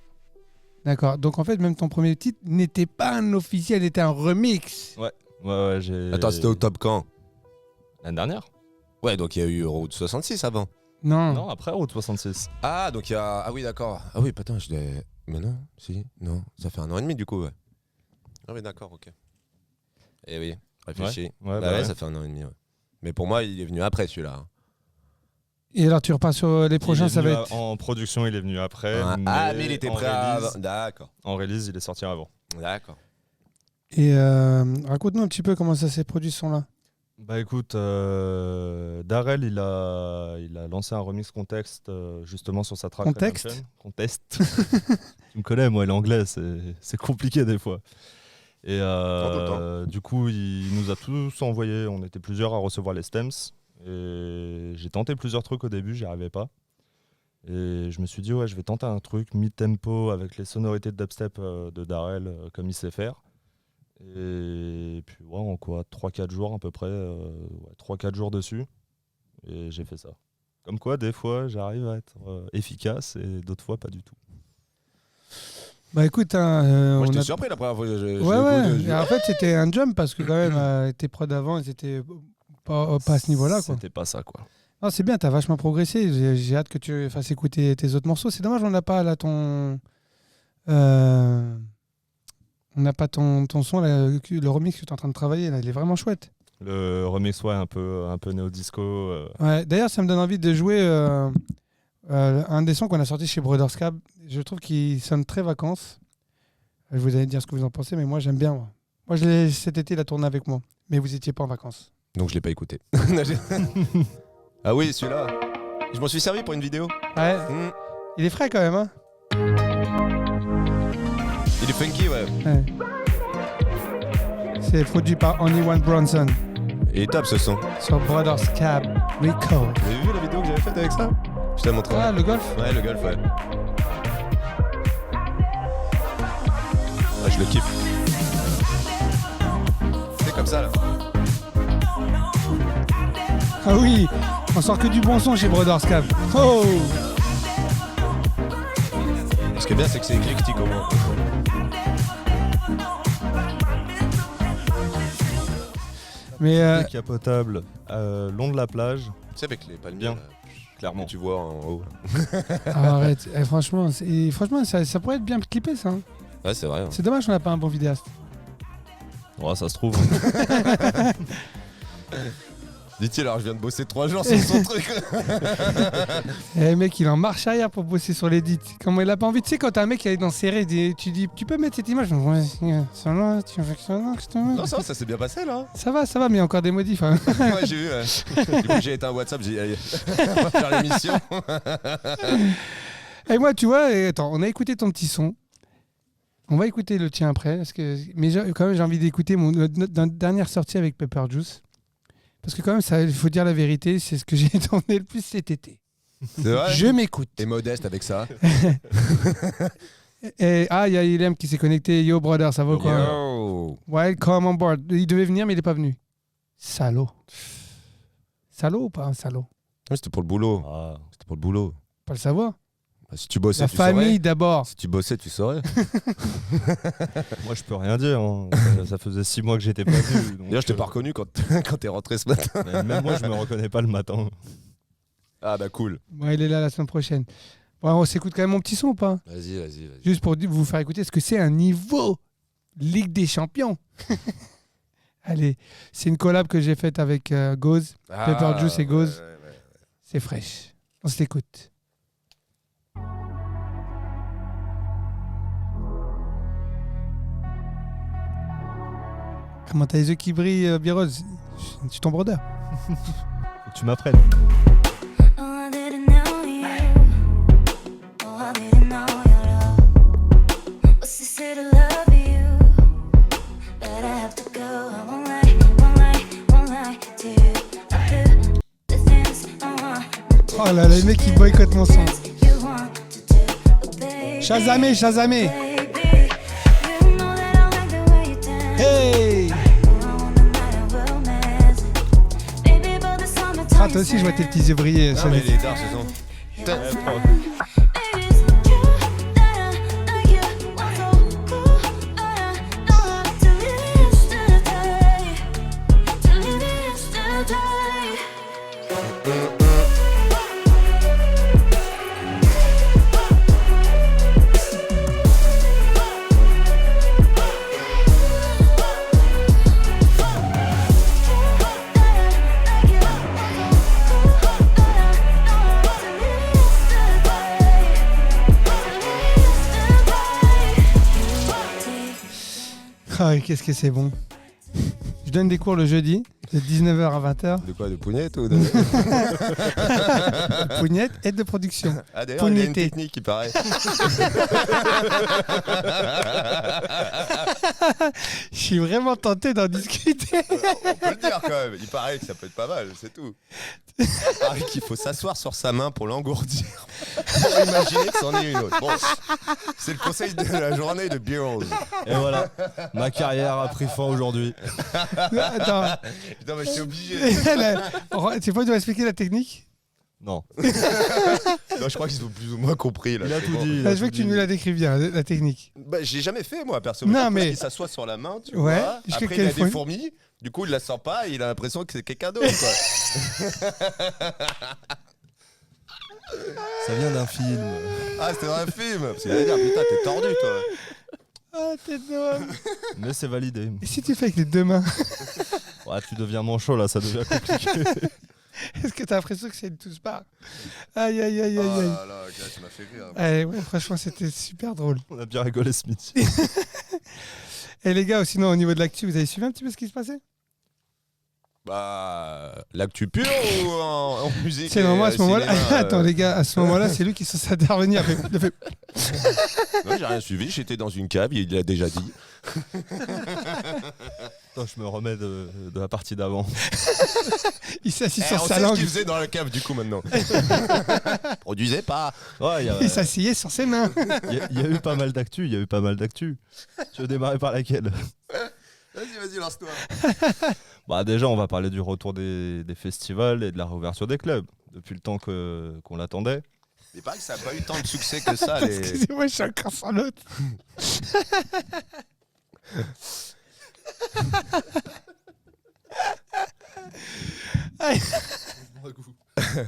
Speaker 2: D'accord, donc en fait même ton premier titre n'était pas un officiel, était un remix.
Speaker 3: Ouais, j'ai.
Speaker 1: Attends, c'était au top quand?
Speaker 3: L'année dernière?
Speaker 1: Ouais, donc il y a eu Route 66 avant.
Speaker 2: Non.
Speaker 3: Non, après Route 66.
Speaker 1: Ah, donc il y a. Ah oui, d'accord. Ah oui, putain, je l'ai. Mais non, si, non. Ça fait 1 an et demi du coup, ouais. Ah oui, d'accord, ok. Eh oui, réfléchis.
Speaker 3: Ouais,
Speaker 1: Ouais, ça fait 1 an et demi, ouais. Mais pour moi, il est venu après celui-là.
Speaker 2: Et alors tu repars sur les prochains,
Speaker 3: Il est
Speaker 2: ça va
Speaker 3: venu
Speaker 2: être...
Speaker 3: En production, il est venu après.
Speaker 1: Mais il était
Speaker 3: en
Speaker 1: prêt à.
Speaker 3: release-
Speaker 1: D'accord.
Speaker 3: En release, il est sorti avant.
Speaker 1: D'accord.
Speaker 2: Et raconte-nous un petit peu comment ça s'est produit ce son-là.
Speaker 3: Bah écoute, Darrell, il a lancé un remix contexte justement sur sa track
Speaker 2: Contexte
Speaker 3: Redemption. Contexte. Tu me connais, moi, l'anglais, c'est compliqué des fois. Et
Speaker 1: tout le
Speaker 3: du coup, il nous a tous envoyé, on était plusieurs à recevoir les stems. Et j'ai tenté plusieurs trucs au début, j'y arrivais pas. Et je me suis dit, ouais, je vais tenter un truc mid-tempo avec les sonorités de dubstep de Darrell, comme il sait faire. Et puis, ouais, en quoi 3-4 jours à peu près, 3-4 jours dessus. Et j'ai fait ça. Comme quoi, des fois, j'arrive à être efficace et d'autres fois, pas du tout.
Speaker 2: Bah écoute,
Speaker 1: Moi,
Speaker 2: on
Speaker 1: j'étais
Speaker 2: a...
Speaker 1: surpris la première fois.
Speaker 2: Ouais. Et en fait, c'était un jump parce que quand même, tes prods d'avant, ils étaient pas à ce niveau-là, quoi.
Speaker 3: C'était pas ça, quoi.
Speaker 2: Non, c'est bien, t'as vachement progressé. J'ai hâte que tu fasses écouter tes autres morceaux. C'est dommage, on n'a pas là ton... On n'a pas ton son, là, le remix que tu es en train de travailler, là, il est vraiment chouette.
Speaker 3: Le remix, ouais, un peu néo-disco.
Speaker 2: Ouais, d'ailleurs, ça me donne envie de jouer un des sons qu'on a sorti chez Brothers Cab. Je trouve qu'il sonne très vacances. Je vous allez dire ce que vous en pensez, mais moi, j'aime bien. Moi, cet été, il a tourné avec moi. Mais vous n'étiez pas en vacances.
Speaker 1: Donc je l'ai pas écouté. Ah oui, celui-là. Je m'en suis servi pour une vidéo.
Speaker 2: Ouais, il est frais quand même, hein.
Speaker 1: Il est funky, ouais.
Speaker 2: Ouais. C'est produit par Only One Bronson
Speaker 1: Il est top ce son.
Speaker 2: sur Brothers Cab Record.
Speaker 1: Vous avez vu la vidéo que j'avais faite avec ça? Je te la montrerai.
Speaker 2: Ah, le golf.
Speaker 1: Ouais, le golf, ouais. Ah, je le kiffe. C'est comme ça, là.
Speaker 2: Ah oui, on sort que du bon son chez Brothers Cab. Oh,
Speaker 1: Ce qui est bien, c'est que c'est éclectique au moins.
Speaker 2: mais
Speaker 3: Décapotable, long de la plage,
Speaker 1: Tu sais, avec les palmiers,
Speaker 3: Bien.
Speaker 1: là,
Speaker 3: clairement.
Speaker 1: que tu vois en haut.
Speaker 2: arrête. Franchement, ça pourrait être bien clippé, ça. Hein.
Speaker 1: Ouais, c'est vrai. Hein.
Speaker 2: C'est dommage qu'on n'a pas un bon vidéaste.
Speaker 3: Ouais, ça se trouve.
Speaker 1: Dit-il, alors je viens de bosser 3 jours sur son truc.
Speaker 2: Eh mec, il est en marche arrière pour bosser sur l'édit. Comment il a pas envie? Tu sais, quand t'as un mec qui est dans serré, tu dis, tu peux mettre cette image? Ouais, ça va, tu veux que ça va,
Speaker 1: Non, ça s'est bien passé là.
Speaker 2: Ça va, mais il y a encore des modifs. Hein.
Speaker 1: Ouais, j'ai vu. Du coup, j'ai éteint WhatsApp, j'ai dit, allez, on va faire l'émission.
Speaker 2: Et moi, tu vois, attends, on a écouté ton petit son. On va écouter le tien après. Mais quand même, j'ai envie d'écouter notre dernière sortie avec Pepper Juice. Parce que quand même, il faut dire la vérité, c'est ce que j'ai tourné le plus cet été.
Speaker 1: C'est vrai.
Speaker 2: Je m'écoute.
Speaker 1: T'es modeste avec ça.
Speaker 2: Il y a Ilem qui s'est connecté. Yo, brother, ça va
Speaker 3: Yo,
Speaker 2: quoi?
Speaker 1: Yo.
Speaker 2: Welcome on board. Il devait venir, mais il n'est pas venu. Salaud. Salaud ou pas un salaud?
Speaker 1: Ouais, c'était pour le boulot.
Speaker 3: Ah.
Speaker 1: C'était pour le boulot.
Speaker 2: Pas le savoir.
Speaker 1: Bah, si tu bossais,
Speaker 2: La
Speaker 1: tu
Speaker 2: famille
Speaker 1: saurais.
Speaker 2: d'abord.
Speaker 1: Si tu bossais, tu saurais.
Speaker 3: Moi, je peux rien dire. Hein. Ça faisait 6 mois que j'étais pas venu. donc,
Speaker 1: D'ailleurs, je t'ai pas reconnu quand t'es rentré ce matin.
Speaker 3: Même moi, je me reconnais pas le matin.
Speaker 1: Ah bah cool.
Speaker 2: Bon, il est là la semaine prochaine. Bon, on s'écoute quand même mon petit son ou pas?
Speaker 1: Vas-y.
Speaker 2: Juste pour vous faire écouter ce que c'est un niveau Ligue des Champions. Allez, c'est une collab que j'ai faite avec Goz. Pepper Juice et Goz.
Speaker 1: Ouais.
Speaker 2: C'est fraîche. On se l'écoute. Comment t'as les yeux qui brillent, Biroz? Je suis ton brother.
Speaker 3: Faut que tu m'apprennes.
Speaker 5: Oh, I didn't know you. Oh, I didn't know your love. What's this to love you? But I have to go. I won't lie to you. I do the things I want.
Speaker 2: Oh là là, les mecs qui boycottent mon son.
Speaker 5: You want to do, baby.
Speaker 2: Shazamé.
Speaker 5: Baby, you know that I like the way you dance.
Speaker 2: Hey! Ah, toi aussi, je vois tes petits yeux briller.
Speaker 1: Non,
Speaker 2: ça
Speaker 1: mais
Speaker 2: va.
Speaker 1: les dards, ce sont.
Speaker 2: Ah, qu'est-ce que c'est bon. Je donne des cours le jeudi, de 19h à 20h.
Speaker 1: De quoi? De pougnette ou de...
Speaker 2: De pougnette et de production.
Speaker 1: Ah, d'ailleurs, il y a une
Speaker 2: Pougnetter.
Speaker 1: technique qui paraît.
Speaker 2: Je suis vraiment tenté d'en discuter.
Speaker 1: On peut le dire quand même. Il paraît que ça peut être pas mal, c'est tout. Il paraît qu'il faut s'asseoir sur sa main pour l'engourdir. Pour imaginer que c'en est une autre. Bon, c'est le conseil de la journée de Beerles.
Speaker 3: Et voilà, ma carrière a pris fin aujourd'hui.
Speaker 2: Attends,
Speaker 1: Putain, mais je suis obligé.
Speaker 2: c'est pas de expliquer la technique?
Speaker 3: Non,
Speaker 1: Non, je crois qu'ils ont plus ou moins compris. Là,
Speaker 3: il a
Speaker 1: c'est
Speaker 3: tout
Speaker 1: bon.
Speaker 3: dit. il
Speaker 2: Là,
Speaker 3: a
Speaker 2: je veux
Speaker 3: tout
Speaker 2: que tu
Speaker 3: dit.
Speaker 2: nous la décrives bien, la technique.
Speaker 1: Bah, j'ai jamais fait, moi, perso.
Speaker 2: Non,
Speaker 1: Parce
Speaker 2: mais-
Speaker 1: qu'il s'assoit sur la main, tu
Speaker 2: Ouais,
Speaker 1: vois.
Speaker 2: jusqu'à
Speaker 1: Après,
Speaker 2: quelle
Speaker 1: il a
Speaker 2: fois-
Speaker 1: des fourmis. Du coup, il la sent pas et il a l'impression que c'est quelqu'un d'autre, quoi.
Speaker 3: Ça vient d'un film.
Speaker 1: Ah, c'était dans un film. Parce qu'il allait dire, putain, t'es tordu, toi.
Speaker 2: Ah, t'es drôle.
Speaker 3: Mais c'est validé.
Speaker 2: Et si tu fais avec les deux mains,
Speaker 3: Ouais, tu deviens manchot là, ça devient compliqué.
Speaker 2: est-ce que t'as l'impression que c'est une touche part? Aïe, aïe, aïe, aïe,
Speaker 1: Oh
Speaker 2: aïe.
Speaker 1: là là, gars, tu m'as fait rire.
Speaker 2: Ouais, franchement, c'était super drôle.
Speaker 3: On a bien rigolé ce midi.
Speaker 2: Et les gars, sinon, au niveau de l'actu, vous avez suivi un petit peu ce qui se passait?
Speaker 1: Bah, l'actu pure ou en musique?
Speaker 2: C'est vraiment à ce moment-là.
Speaker 1: cinéma,
Speaker 2: Attends, les gars, à ce moment-là, c'est lui qui est censé intervenir. Il a fait-
Speaker 1: Non, j'ai rien suivi, j'étais dans une cave, il l'a déjà dit.
Speaker 3: Attends, je me remets de la partie d'avant.
Speaker 2: Il s'est assis
Speaker 1: Eh,
Speaker 2: sur
Speaker 1: on
Speaker 2: sa
Speaker 1: sait ce
Speaker 2: langue.
Speaker 1: qu'il faisait dans la cave du coup maintenant. Produisait pas.
Speaker 3: Ouais,
Speaker 2: Il s'asseyait sur ses mains.
Speaker 3: il y a eu pas mal d'actu. Tu veux démarrer par laquelle?
Speaker 1: Vas-y, lance-toi.
Speaker 3: Bah déjà, on va parler du retour des festivals et de la réouverture des clubs. Depuis le temps qu'on l'attendait.
Speaker 1: Mais pareil, ça n'a pas eu tant de succès que ça. Les...
Speaker 2: Excusez-moi, je suis encore sans l'autre.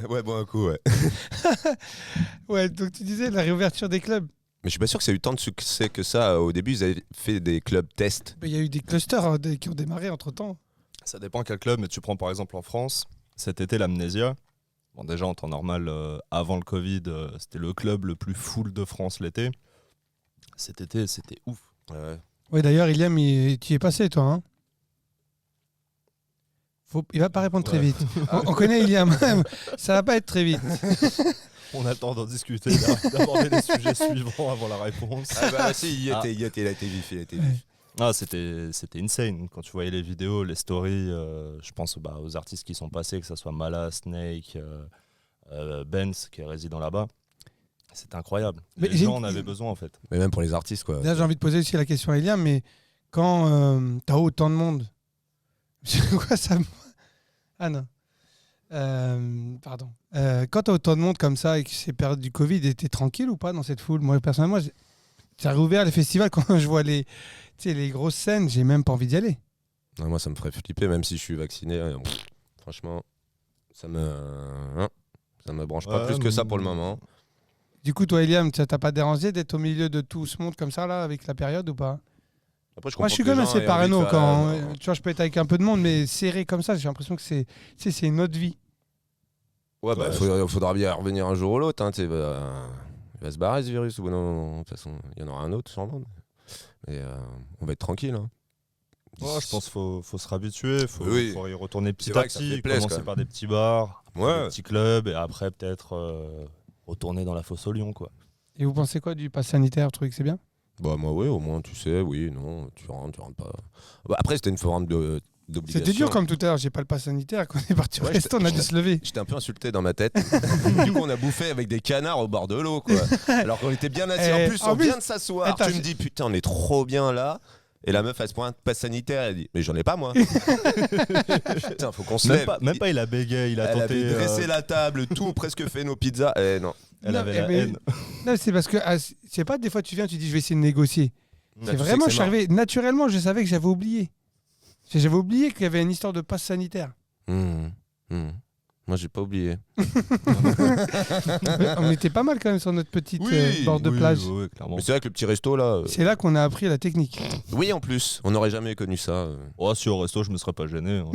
Speaker 1: Ouais, bon, un coup, ouais.
Speaker 2: Ouais, donc tu disais la réouverture des clubs.
Speaker 1: Mais je suis pas sûr que ça a eu tant de succès que ça. Au début, ils avaient fait des clubs tests.
Speaker 2: Il y a eu des clusters qui ont démarré entre temps.
Speaker 3: Ça dépend quel club, mais tu prends par exemple en France, cet été l'Amnésia. Bon, déjà en temps normal, avant le Covid, c'était le club le plus full de France l'été. Cet été, c'était ouf.
Speaker 1: Ouais.
Speaker 2: Ouais, d'ailleurs, Iliam, tu y es passé, toi. Hein, il va pas répondre très
Speaker 3: Ouais.
Speaker 2: vite. On connaît Iliam. Ça va pas être très vite.
Speaker 3: On a le temps d'en discuter, d'aborder les sujets suivants avant la réponse.
Speaker 1: Ah bah si, il
Speaker 3: Ah.
Speaker 1: a été vif, il a été
Speaker 2: Ouais.
Speaker 1: vif.
Speaker 3: Ah, c'était insane. Quand tu voyais les vidéos, les stories, je pense aux artistes qui sont passés, que ce soit Mala, Snake, Benz qui est résident là-bas. C'est incroyable.
Speaker 2: Mais
Speaker 3: Les gens en avaient besoin en fait.
Speaker 1: Mais même pour les artistes, quoi.
Speaker 2: Là, j'ai envie de poser aussi la question à Iliam, mais quand t'as autant de monde, c'est quoi ça? Ah non. Pardon. Quand t'as autant de monde comme ça et que c'est période du Covid, t'es tranquille ou pas dans cette foule? Moi, personnellement, j'ai rouvert les festivals, quand je vois les grosses scènes, j'ai même pas envie d'y aller.
Speaker 1: Non, moi, ça me ferait flipper, même si je suis vacciné. Franchement, ça me branche pas plus que ça pour le moment.
Speaker 2: Du coup, toi, Iliam, t'as pas dérangé d'être au milieu de tout ce monde comme ça, là, avec la période ou pas?
Speaker 1: Après,
Speaker 2: Moi, je suis quand même assez parano quand. Tu vois, je peux être avec un peu de monde, mais serré comme ça, j'ai l'impression que c'est une autre vie.
Speaker 1: Ouais, bah, faudra bien revenir un jour ou l'autre. Hein, il va se barrer ce virus. Ou non, de toute façon, il y en aura un autre sûrement. Mais on va être tranquille. Hein.
Speaker 3: Je pense qu'il faut se réhabituer, faut y retourner petit
Speaker 1: vrai
Speaker 3: à
Speaker 1: que ça
Speaker 3: petit,
Speaker 1: fait plaisir,
Speaker 3: commencer
Speaker 1: quand
Speaker 3: par des petits bars, des
Speaker 1: Ouais.
Speaker 3: petits clubs, et après peut-être retourner dans la fosse au lion, quoi.
Speaker 2: Et vous pensez quoi du pass sanitaire? Vous trouvez que c'est bien?
Speaker 1: Bah moi oui, au moins tu sais, oui, non, tu rentres pas. Bah, après c'était une forme d'obligation.
Speaker 2: C'était dur comme tout à l'heure, j'ai pas le pass sanitaire. Quand on est parti au
Speaker 1: Ouais,
Speaker 2: resto, on a dû se lever.
Speaker 1: J'étais un peu insulté dans ma tête. Du coup on a bouffé avec des canards au bord de l'eau quoi. Alors qu'on était bien assis. En plus on vient de s'asseoir.
Speaker 2: Attends,
Speaker 1: Tu me dis putain on est trop bien là. Et la meuf elle se pointe passe sanitaire, elle dit mais j'en ai pas moi. Putain faut qu'on se lève.
Speaker 3: Même pas il a bégayé, il a
Speaker 1: Elle
Speaker 3: tenté.
Speaker 1: avait dressé la table, tout, presque fait nos pizzas. Eh non.
Speaker 3: Elle
Speaker 2: Non,
Speaker 3: avait la
Speaker 2: mais-
Speaker 3: haine.
Speaker 2: Non, c'est parce que, je sais pas, des fois tu viens, tu dis je vais essayer de négocier.
Speaker 1: Bah,
Speaker 2: C'est
Speaker 1: tu sais
Speaker 2: vraiment,
Speaker 1: que
Speaker 2: je
Speaker 1: c'est
Speaker 2: suis arrivé, naturellement, je savais que j'avais oublié. J'avais oublié qu'il y avait une histoire de passe sanitaire.
Speaker 1: Moi j'ai pas oublié.
Speaker 2: On était pas mal quand même sur notre petite
Speaker 1: Oui,
Speaker 2: bord de
Speaker 3: Oui,
Speaker 2: plage.
Speaker 3: oui, clairement.
Speaker 1: Mais c'est vrai que le petit resto là.
Speaker 2: C'est là qu'on a appris la technique.
Speaker 1: Oui en plus, on n'aurait jamais connu ça.
Speaker 3: Oh, si au resto, je me serais pas gêné. Hein.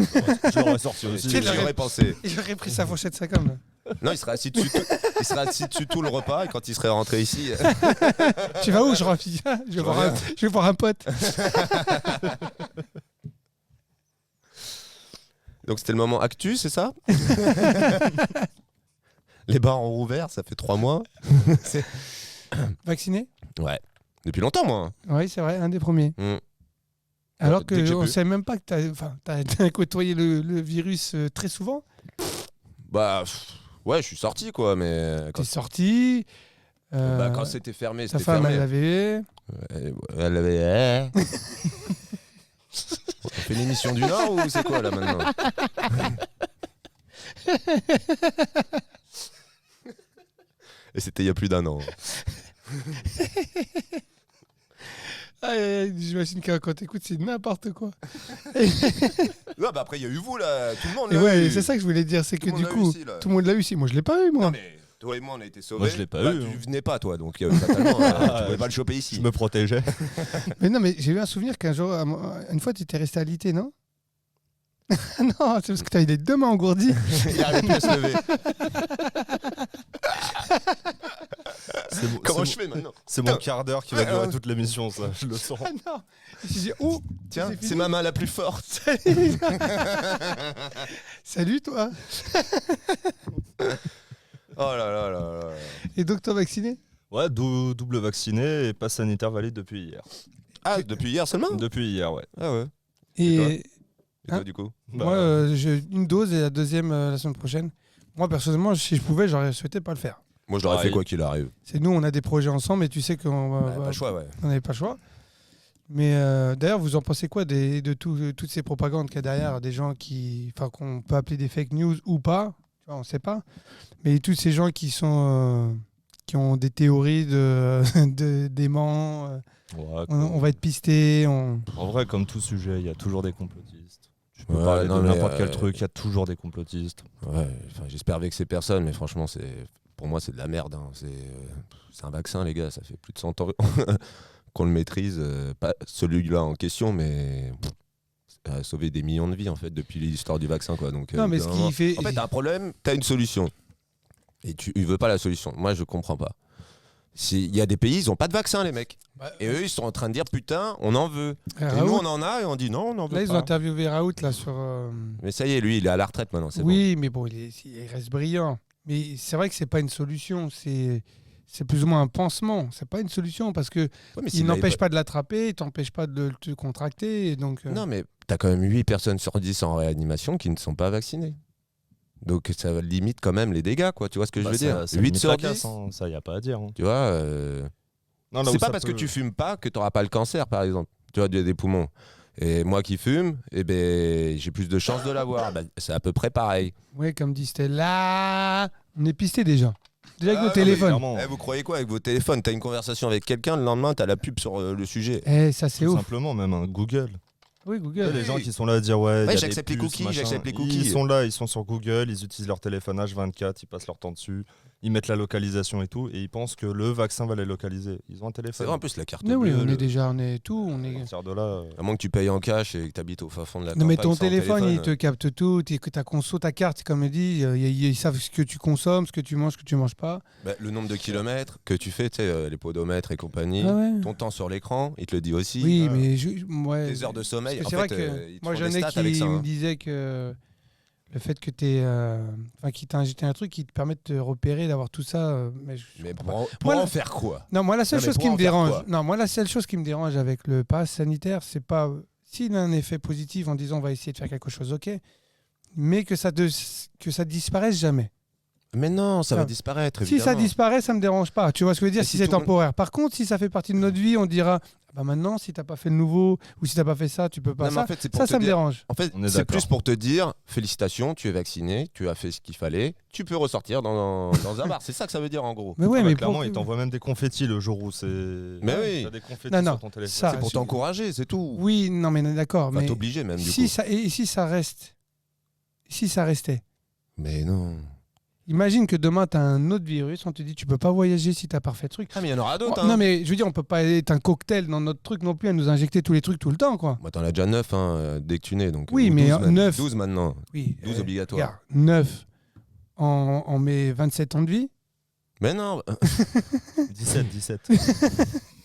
Speaker 3: Je l'aurais sorti aussi.
Speaker 2: Tu sais,
Speaker 1: J'y aurais pensé.
Speaker 2: J'aurais pris sa fourchette 50. Là.
Speaker 1: Non, il serait assis dessus tout le repas et quand il serait rentré ici.
Speaker 2: Tu vas où? Je reviens. Je vais voir un pote.
Speaker 1: Donc c'était le moment actu, c'est ça? Les bars ont rouvert, ça fait 3 mois.
Speaker 2: Vacciné?
Speaker 1: Ouais. Depuis longtemps, moi.
Speaker 2: Oui, c'est vrai, un des premiers.
Speaker 1: Mm.
Speaker 2: Alors
Speaker 1: Dès que j'ai
Speaker 2: qu'on ne
Speaker 1: pu.
Speaker 2: sait même pas que t'as côtoyé le virus très souvent.
Speaker 1: Bah, ouais, je suis sorti, quoi, mais
Speaker 2: T'es sorti.
Speaker 1: quand c'était fermé,
Speaker 2: ta
Speaker 1: c'était
Speaker 2: femme,
Speaker 1: fermé.
Speaker 2: elle avait.
Speaker 1: Elle avait... On fait une émission du Nord ou c'est quoi, là, maintenant? Et c'était il y a plus d'1 an.
Speaker 2: J'imagine que quand t'écoutes, c'est n'importe quoi.
Speaker 1: Ouais, bah après, il y a eu vous, là. Tout le monde
Speaker 2: Et
Speaker 1: l'a
Speaker 2: ouais,
Speaker 1: eu.
Speaker 2: c'est ça que je voulais dire, c'est
Speaker 1: Tout
Speaker 2: que
Speaker 1: le
Speaker 2: du
Speaker 1: monde l'a eu
Speaker 2: coup,
Speaker 1: ici, là.
Speaker 2: tout le monde l'a eu. Si moi, je l'ai pas eu, moi.
Speaker 1: Non, mais toi et moi, on a été sauvés.
Speaker 3: Moi, je l'ai pas
Speaker 1: Bah,
Speaker 3: eu,
Speaker 1: Tu
Speaker 3: hein.
Speaker 1: venais pas, toi, donc fatalement, tu pouvais pas le choper ici.
Speaker 3: Je me protégeais.
Speaker 2: Mais non, mais j'ai eu un souvenir qu'un jour, une fois, tu étais resté alité, non? Non, c'est parce que tu as les deux mains engourdies.
Speaker 1: Il arrivait plus à se lever. Comment je fais maintenant?
Speaker 3: C'est mon quart d'heure qui va
Speaker 1: Ouais,
Speaker 3: durer
Speaker 1: ouais.
Speaker 3: toute l'émission, ça. Je le sens.
Speaker 2: Ah non. Je me suis dit, oh,
Speaker 1: Tiens,
Speaker 2: c'est fini.
Speaker 1: c'est ma main la plus forte.
Speaker 2: Salut, toi.
Speaker 1: Oh là là là là.
Speaker 2: Et donc, toi, vacciné?
Speaker 3: Ouais, double vacciné et passe sanitaire valide depuis hier.
Speaker 1: Ah, depuis hier seulement?
Speaker 3: Depuis hier, ouais.
Speaker 1: Ah ouais.
Speaker 2: Et
Speaker 1: toi Et
Speaker 2: Hein
Speaker 1: toi, du coup?
Speaker 3: Bah,
Speaker 2: moi, j'ai une dose et la deuxième la semaine prochaine. Moi, personnellement, si je pouvais, j'aurais souhaité pas le faire.
Speaker 1: Moi, je l'aurais
Speaker 3: pareil.
Speaker 1: fait quoi qu'il arrive.
Speaker 2: C'est nous, on a des projets ensemble et tu sais qu'on
Speaker 1: Bah, pas le choix, ouais.
Speaker 2: on n'avait pas le choix. Mais d'ailleurs, vous en pensez quoi de toutes ces propagandes qu'il y a derrière, des gens qu'on peut appeler des fake news ou pas, tu vois, on ne sait pas. Mais tous ces gens qui ont des théories de déments,
Speaker 3: ouais,
Speaker 2: on va être pistés.
Speaker 3: En vrai, comme tout sujet, il y a toujours des complotistes. Tu peux
Speaker 1: Ouais,
Speaker 3: parler
Speaker 1: non,
Speaker 3: de
Speaker 1: mais,
Speaker 3: n'importe quel truc, il y a toujours des complotistes.
Speaker 1: Ouais, enfin, j'espère vexer personne, mais franchement, pour moi, c'est de la merde. Hein. C'est un vaccin, les gars. Ça fait plus de 100 ans qu'on le maîtrise. Pas celui-là en question, mais ça a sauvé des millions de vies, en fait, depuis l'histoire du vaccin, quoi. Donc,
Speaker 2: Non, mais ce qui fait.
Speaker 1: En fait, t'as un problème, t'as une solution. Et il veut pas la solution. Moi, je comprends pas. Il y a des pays, ils ont pas de vaccin, les mecs. Et eux, ils sont en train de dire, putain, on en veut. Et
Speaker 2: Raoult,
Speaker 1: nous, on en a, et on dit, non, on en veut
Speaker 2: là, ils ont
Speaker 1: pas.
Speaker 2: interviewé Raoult là, sur.
Speaker 1: Mais ça y est, lui, il est à la retraite maintenant, c'est
Speaker 2: Oui, mais bon, il reste brillant. Mais c'est vrai que c'est pas une solution. C'est plus ou moins un pansement. C'est pas une solution parce que
Speaker 1: bon. Ouais, mais
Speaker 2: il
Speaker 1: s'il
Speaker 2: n'empêche
Speaker 1: l'avait
Speaker 2: pas de l'attraper, il t'empêche pas de te contracter. Et donc,
Speaker 1: Non, mais t'as quand même 8 personnes sur 10 en réanimation qui ne sont pas vaccinées. Donc ça limite quand même les dégâts, quoi. Tu vois ce que je veux dire? 8
Speaker 3: limite
Speaker 1: sur
Speaker 3: la
Speaker 1: 10,
Speaker 3: casse, hein. Ça, il n'y a pas à dire. Hein.
Speaker 1: tu vois.
Speaker 3: Non, là
Speaker 1: C'est
Speaker 3: où
Speaker 1: pas
Speaker 3: ça
Speaker 1: parce
Speaker 3: peut-
Speaker 1: que tu fumes pas que t'auras pas le cancer, par exemple. Tu vois, des poumons. Et moi qui fume, eh ben, j'ai plus de chances de l'avoir. Bah, c'est à peu près pareil.
Speaker 2: oui, comme dit Stella, on est pisté déjà. Déjà avec
Speaker 1: Ah,
Speaker 2: nos
Speaker 1: non,
Speaker 2: téléphones.
Speaker 3: Clairement.
Speaker 1: Eh, vous croyez quoi avec vos téléphones? T'as une conversation avec quelqu'un, le lendemain, t'as la pub sur le sujet.
Speaker 2: Eh, ça c'est
Speaker 3: Tout
Speaker 2: ouf.
Speaker 3: simplement, même un Google.
Speaker 2: Oui,
Speaker 3: Tu sais,
Speaker 2: Google.
Speaker 3: les gens qui sont là à dire ouais, il y a
Speaker 1: j'accepte
Speaker 3: des
Speaker 1: les
Speaker 3: puces,
Speaker 1: cookies,
Speaker 3: machin.
Speaker 1: j'accepte les cookies.
Speaker 3: Ils sont là, ils sont sur Google, ils utilisent leur téléphone H24, ils passent leur temps dessus. ils mettent la localisation et tout, et ils pensent que le vaccin va les localiser. Ils ont un
Speaker 1: C'est
Speaker 3: téléphone.
Speaker 1: vrai, en plus, la carte
Speaker 2: Mais oui,
Speaker 1: bleue.
Speaker 2: on est déjà, on est tout. On
Speaker 3: À
Speaker 2: est...
Speaker 3: partir de là,
Speaker 1: À moins que tu payes en cash et que tu habites au fin fond de la
Speaker 2: Non,
Speaker 1: campagne.
Speaker 2: mais ton
Speaker 1: sans
Speaker 2: téléphone, il te capte tout. Que ta conso, ta carte, comme il dit, ils savent ce que tu consommes, ce que tu manges pas.
Speaker 1: Bah, le nombre de kilomètres que tu fais, tu sais, les podomètres et compagnie,
Speaker 2: Ah ouais.
Speaker 1: ton temps sur l'écran, il te le dit aussi.
Speaker 2: Oui,
Speaker 3: Ah.
Speaker 2: mais ouais.
Speaker 1: Tes heures de sommeil.
Speaker 2: Parce que
Speaker 1: En
Speaker 2: c'est
Speaker 1: fait,
Speaker 2: vrai que
Speaker 1: ils te
Speaker 2: moi
Speaker 1: font
Speaker 2: j'en
Speaker 1: des
Speaker 2: ai
Speaker 1: stats
Speaker 2: qui
Speaker 1: avec ça,
Speaker 2: me
Speaker 1: hein.
Speaker 2: disaient que le fait que qu'il t'a injecté un truc qui te permet de te repérer, d'avoir tout ça. Mais
Speaker 1: Mais
Speaker 2: comprends
Speaker 1: pour,
Speaker 2: pas.
Speaker 1: pour
Speaker 2: Moi,
Speaker 1: en faire quoi?
Speaker 2: non, moi la seule
Speaker 1: Non, mais
Speaker 2: chose
Speaker 1: pour
Speaker 2: qui
Speaker 1: en
Speaker 2: me
Speaker 1: faire
Speaker 2: dérange,
Speaker 1: quoi
Speaker 2: non, moi la seule chose qui me dérange avec le pass sanitaire, c'est pas s'il a un effet positif en disant on va essayer de faire quelque chose, ok, mais que ça disparaisse jamais.
Speaker 1: Mais non, ça va
Speaker 2: Non.
Speaker 1: disparaître,
Speaker 2: Si ça
Speaker 1: évidemment.
Speaker 2: disparaît, ça me dérange pas. Tu vois ce que je veux dire?
Speaker 1: Et
Speaker 2: Si
Speaker 1: si
Speaker 2: c'est
Speaker 1: tout le monde-
Speaker 2: temporaire. Par contre, si ça fait partie de notre vie, on dira bah maintenant, si t'as pas fait le nouveau ou si t'as pas fait ça, tu peux pas.
Speaker 1: Non, mais
Speaker 2: ça,
Speaker 1: en fait, c'est pour
Speaker 2: ça,
Speaker 1: te
Speaker 2: ça me
Speaker 1: dire-
Speaker 2: dérange.
Speaker 1: En fait,
Speaker 3: On est
Speaker 1: c'est
Speaker 3: d'accord.
Speaker 1: plus pour te dire félicitations, tu es vacciné, tu as fait ce qu'il fallait, tu peux ressortir dans un bar. C'est ça que ça veut dire en gros.
Speaker 2: Mais ouais,
Speaker 3: bah,
Speaker 2: mais
Speaker 3: clairement,
Speaker 2: pour-
Speaker 3: ils t'envoient même des confettis le jour où c'est.
Speaker 1: Mais oui.
Speaker 3: T'as des confettis
Speaker 2: Non, non,
Speaker 3: sur ton téléphone.
Speaker 2: ça-
Speaker 1: C'est pour
Speaker 2: si-
Speaker 1: t'encourager, c'est tout.
Speaker 2: Oui, non, mais d'accord.
Speaker 1: Enfin,
Speaker 2: Mais
Speaker 1: t'obliger même du
Speaker 2: si
Speaker 1: coup.
Speaker 2: ça et si ça reste, si ça restait.
Speaker 1: Mais non.
Speaker 2: Imagine que demain tu as un autre virus, on te dit tu peux pas voyager si t'as pas fait de truc.
Speaker 1: Ah mais il y en aura d'autres.
Speaker 2: Non
Speaker 1: Hein.
Speaker 2: mais je veux dire, on peut pas être un cocktail dans notre truc non plus à nous injecter tous les trucs tout le temps quoi.
Speaker 1: Bah, t'en as déjà 9 dès que tu nais. Donc,
Speaker 2: Oui,
Speaker 1: ou
Speaker 2: mais
Speaker 1: 12
Speaker 2: 9.
Speaker 1: 12 maintenant.
Speaker 2: Oui.
Speaker 1: 12 obligatoires.
Speaker 2: Regarde, 9 en mes 27 ans de vie.
Speaker 1: Mais non.
Speaker 3: 17.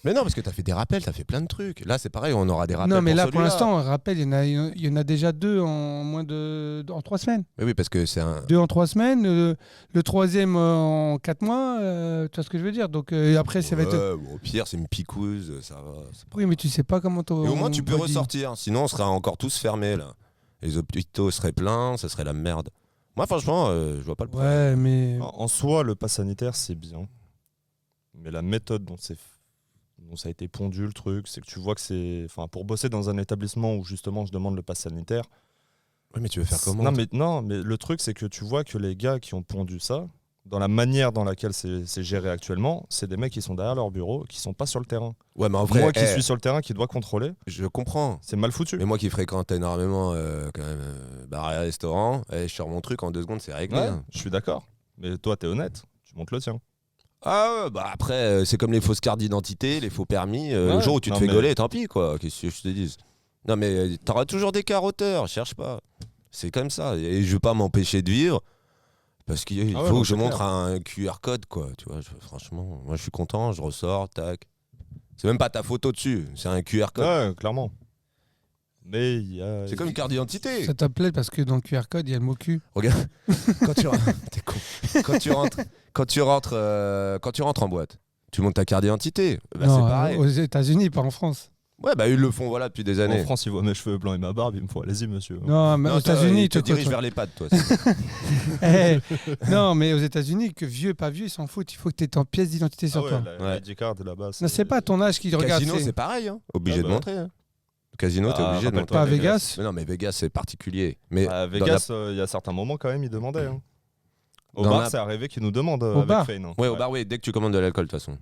Speaker 1: Mais non, parce que t'as fait des rappels, t'as fait plein de trucs. Là, c'est pareil, on aura des rappels.
Speaker 2: Non mais là pour
Speaker 1: celui-là.
Speaker 2: l'instant, rappel, il y en a déjà 2 en 3 semaines.
Speaker 1: Mais oui, parce que c'est un.
Speaker 2: 2 en 3 semaines, le troisième en 4 mois, tu vois ce que je veux dire. Donc après ça va être.
Speaker 1: Ouais, bon, au pire, c'est une picouse, ça va. c'est pas-
Speaker 2: Oui mais tu sais pas comment ton.
Speaker 1: Et au moins, tu peux
Speaker 2: body-
Speaker 1: ressortir. Sinon, on sera encore tous fermés là. Les hôpitaux seraient pleins, ça serait la merde. Moi, franchement, je vois pas le problème.
Speaker 2: Ouais mais.
Speaker 3: En soi, le pass sanitaire, c'est bien. Mais la méthode dont ça a été pondu, le truc, c'est que tu vois que c'est. Enfin, pour bosser dans un établissement où justement je demande le pass sanitaire.
Speaker 1: Oui, mais tu veux faire comment
Speaker 3: Non, mais le truc, c'est que tu vois que les gars qui ont pondu ça, dans la manière dans laquelle c'est géré actuellement, c'est des mecs qui sont derrière leur bureau, qui sont pas sur le terrain.
Speaker 1: Ouais, mais en vrai,
Speaker 3: Moi qui suis sur le terrain, qui dois contrôler,
Speaker 1: je comprends.
Speaker 3: c'est mal foutu.
Speaker 1: Mais moi qui fréquente énormément quand même bar et restaurant, je sors mon truc en 2 secondes, c'est réglé.
Speaker 3: Ouais,
Speaker 1: hein.
Speaker 3: je suis d'accord. Mais toi, t'es honnête, tu montes le tien.
Speaker 1: Ah ouais, bah après, c'est comme les fausses cartes d'identité, les faux permis. Le
Speaker 3: Ouais,
Speaker 1: jour où tu te
Speaker 3: non,
Speaker 1: fais
Speaker 3: mais-
Speaker 1: gauler, tant pis quoi. Qu'est-ce que je te dise? Non mais t'auras toujours des carotteurs, cherche pas. C'est comme ça. Et je veux pas m'empêcher de vivre parce qu'il
Speaker 3: Ah ouais,
Speaker 1: faut
Speaker 3: non,
Speaker 1: que je
Speaker 3: c'est
Speaker 1: montre
Speaker 3: clair.
Speaker 1: un QR code quoi. Tu vois, franchement, moi je suis content, je ressors, tac. C'est même pas ta photo dessus, c'est un QR code.
Speaker 3: Ouais, clairement. Mais il y a.
Speaker 1: C'est comme une carte d'identité.
Speaker 2: Ça t'appelait parce que dans le QR code il y a le mot cul.
Speaker 1: Regarde, quand tu rentres, t'es con. Quand tu rentres en boîte, tu montes ta carte d'identité. Bah,
Speaker 2: Non,
Speaker 1: c'est pareil.
Speaker 2: aux États-Unis, pas en France.
Speaker 1: Ouais, bah ils le font voilà depuis des années.
Speaker 3: En France, ils voient mes cheveux blancs et ma barbe, ils me font allez-y, monsieur.
Speaker 2: Non, mais
Speaker 1: Non,
Speaker 2: aux
Speaker 1: toi,
Speaker 2: États-Unis,
Speaker 1: il te
Speaker 2: tu
Speaker 1: dirige vers les pattes, toi.
Speaker 2: Eh, non, mais aux États-Unis, que vieux, pas vieux, ils s'en foutent. Il faut que tu aies ton pièce d'identité
Speaker 3: Ah
Speaker 2: sur
Speaker 3: ouais,
Speaker 2: toi.
Speaker 3: la ID card là-bas.
Speaker 2: Non, c'est pas ton âge qui regarde.
Speaker 1: Casino, c'est pareil, hein. Obligé
Speaker 3: Ah
Speaker 1: de
Speaker 3: bah.
Speaker 1: montrer. Hein. Le casino, t'es
Speaker 3: Ah,
Speaker 1: obligé de montrer.
Speaker 3: rappelle-toi
Speaker 2: Pas à
Speaker 3: de
Speaker 2: Vegas.
Speaker 1: Mais non, mais Vegas, c'est particulier. Mais
Speaker 3: À
Speaker 1: dans
Speaker 3: Vegas, il y a certains moments quand même, ils demandaient. Hein. Au
Speaker 1: Dans
Speaker 3: bar,
Speaker 1: la-
Speaker 3: c'est arrivé qu'ils nous demandent
Speaker 2: Au
Speaker 3: avec
Speaker 2: bar
Speaker 3: Fane. hein.
Speaker 1: Ouais, au bar, oui, dès que tu commandes de l'alcool, de toute façon.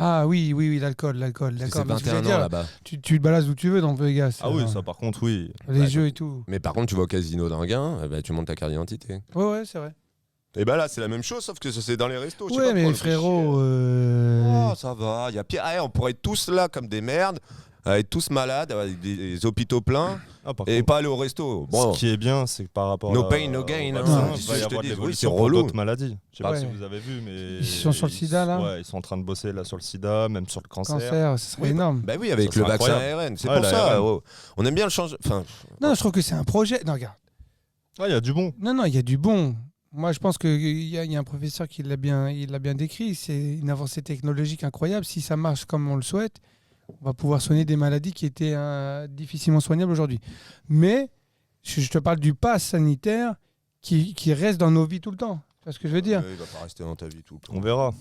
Speaker 2: Ah oui, l'alcool.
Speaker 1: Parce que
Speaker 2: D'accord.
Speaker 1: c'est
Speaker 2: Mais ce que je
Speaker 1: 21
Speaker 2: veux
Speaker 1: ans
Speaker 2: dire,
Speaker 1: là-bas.
Speaker 2: tu te balades où tu veux dans Vegas.
Speaker 3: Ah oui,
Speaker 2: alors.
Speaker 3: ça par contre, oui.
Speaker 2: Les
Speaker 1: Ouais,
Speaker 2: jeux et tout.
Speaker 1: Mais par contre, tu vas au casino d'Anguin, bah, tu montes ta carte d'identité.
Speaker 2: Ouais, c'est vrai.
Speaker 1: Et bah là, c'est la même chose, sauf que ça, c'est dans les restos. je sais
Speaker 2: Ouais,
Speaker 1: pas
Speaker 2: mais
Speaker 1: pourquoi on le fait
Speaker 2: frérot.
Speaker 1: chier. Oh, ça va. Il y a pire. Ah, on pourrait être tous là comme des merdes, être tous malades, avec des hôpitaux pleins,
Speaker 3: Ah, par
Speaker 1: et
Speaker 3: contre,
Speaker 1: pas aller au resto. Bon,
Speaker 3: ce qui est bien, c'est que par rapport
Speaker 1: No
Speaker 3: à
Speaker 1: pain, no gain,
Speaker 3: au
Speaker 1: hein.
Speaker 3: vaccin,
Speaker 2: Ouais.
Speaker 3: il va y
Speaker 1: Je te
Speaker 3: avoir
Speaker 1: dis,
Speaker 3: de
Speaker 1: oui,
Speaker 3: l'évolution
Speaker 1: c'est
Speaker 3: pour
Speaker 1: relou.
Speaker 3: d'autres maladies. Je sais pas
Speaker 2: Ouais.
Speaker 3: si vous avez vu, mais
Speaker 2: Ils sont sur le sida, là
Speaker 3: Ouais, ils sont en train de bosser là sur le sida, même sur le cancer.
Speaker 2: Cancer, ce serait
Speaker 1: Oui,
Speaker 2: énorme.
Speaker 1: bah oui, avec
Speaker 3: Ça
Speaker 1: le
Speaker 3: serait
Speaker 1: vaccin
Speaker 3: incroyable.
Speaker 1: ARN. C'est
Speaker 3: Ouais,
Speaker 1: pour
Speaker 3: la
Speaker 1: ça.
Speaker 3: ARN.
Speaker 1: Oh. On aime bien le changer. Enfin,
Speaker 2: Non, je trouve que c'est un projet. Non, regarde.
Speaker 3: Ah, il y a du bon.
Speaker 2: Non, il y a du bon. Moi, je pense qu'il y a un professeur qui l'a bien décrit. C'est une avancée technologique incroyable. Si ça marche comme on le souhaite, on va pouvoir soigner des maladies qui étaient difficilement soignables aujourd'hui. Mais je te parle du pass sanitaire qui reste dans nos vies tout le temps. Tu vois ce que je veux dire?
Speaker 1: il va pas rester dans ta vie tout le temps.
Speaker 3: On verra. On verra.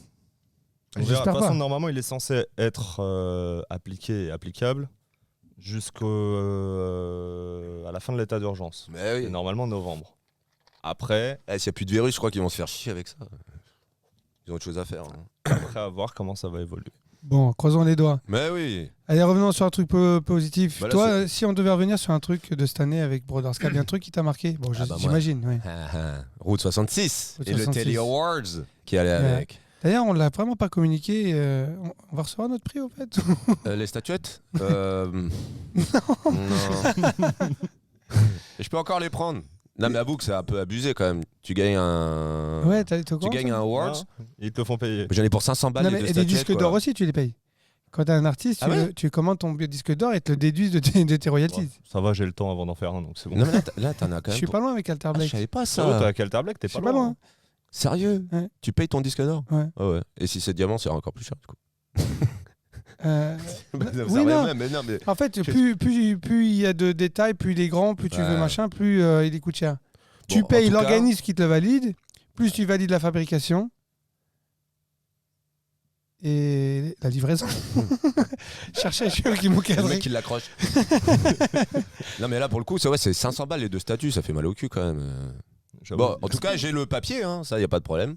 Speaker 3: De
Speaker 2: J'espère
Speaker 3: toute façon,
Speaker 2: pas.
Speaker 3: normalement, il est censé être appliqué et applicable jusqu'à la fin de l'état d'urgence.
Speaker 1: Mais
Speaker 3: Et
Speaker 1: oui.
Speaker 3: normalement, novembre. Après,
Speaker 1: S'il n'y a plus de virus, je crois qu'ils vont se faire chier avec ça. Ils ont autre chose à faire. hein.
Speaker 3: après à voir comment ça va évoluer.
Speaker 2: Bon, croisons les doigts.
Speaker 1: Mais oui.
Speaker 2: Allez, revenons sur un truc positif.
Speaker 1: Bah là,
Speaker 2: Toi, si on devait revenir sur un truc de cette année avec Brothers il y a un truc qui t'a marqué? Bon,
Speaker 1: Ah bah moi.
Speaker 2: j'imagine, oui.
Speaker 1: Route 66.
Speaker 2: Route
Speaker 1: Et le
Speaker 2: 66.
Speaker 1: Telly Awards. qui allait avec.
Speaker 2: D'ailleurs, on l'a vraiment pas communiqué. On va recevoir notre prix, au fait.
Speaker 1: Les statuettes Non. Et je peux encore les prendre. Non, mais avoue que c'est un peu abusé quand même. Tu gagnes un.
Speaker 2: Ouais, t'es au courant,
Speaker 1: Tu gagnes
Speaker 2: ça
Speaker 1: un awards.
Speaker 3: Ah, ils te le font payer.
Speaker 1: J'en ai pour 500 balles.
Speaker 2: Non,
Speaker 1: les
Speaker 2: mais
Speaker 1: deux
Speaker 2: et les
Speaker 1: statuettes,
Speaker 2: disques
Speaker 1: quoi.
Speaker 2: d'or aussi, tu les payes. Quand t'es un artiste,
Speaker 1: Ah ouais
Speaker 2: tu commandes ton disque d'or et te le déduisent de tes royalties.
Speaker 3: Ouais, ça va, j'ai le temps avant d'en faire un, donc c'est bon.
Speaker 1: Non, mais là, t'en as quand
Speaker 2: Je
Speaker 1: même.
Speaker 2: suis pas loin avec Alter
Speaker 1: Ah, je
Speaker 2: Black.
Speaker 1: savais pas
Speaker 3: Ça va,
Speaker 1: ça.
Speaker 3: t'as quel Black, t'es
Speaker 2: Je
Speaker 3: pas
Speaker 2: suis pas loin.
Speaker 1: Sérieux
Speaker 2: Ouais.
Speaker 1: Tu payes ton disque d'or
Speaker 2: Ouais.
Speaker 1: Ah ouais. Et si c'est diamant, c'est encore plus cher du coup.
Speaker 2: Oui, non.
Speaker 1: mais non, mais.
Speaker 2: En fait, plus il y a de détails, plus il est grand, plus tu veux
Speaker 1: Ouais.
Speaker 2: machin, plus il coûte cher. Tu
Speaker 1: Bon, en
Speaker 2: payes
Speaker 1: tout cas-
Speaker 2: l'organisme qui te le valide, plus tu valides la fabrication et la livraison. Je cherchais un chien qui m'ont
Speaker 1: Le
Speaker 2: cadré.
Speaker 1: mec qui l'accroche. Non mais là pour le coup c'est 500 balles les deux statuts, ça fait mal au cul quand même.
Speaker 3: J'avoue.
Speaker 1: Bon, en tout cas j'ai le papier, hein, ça y a pas de problème.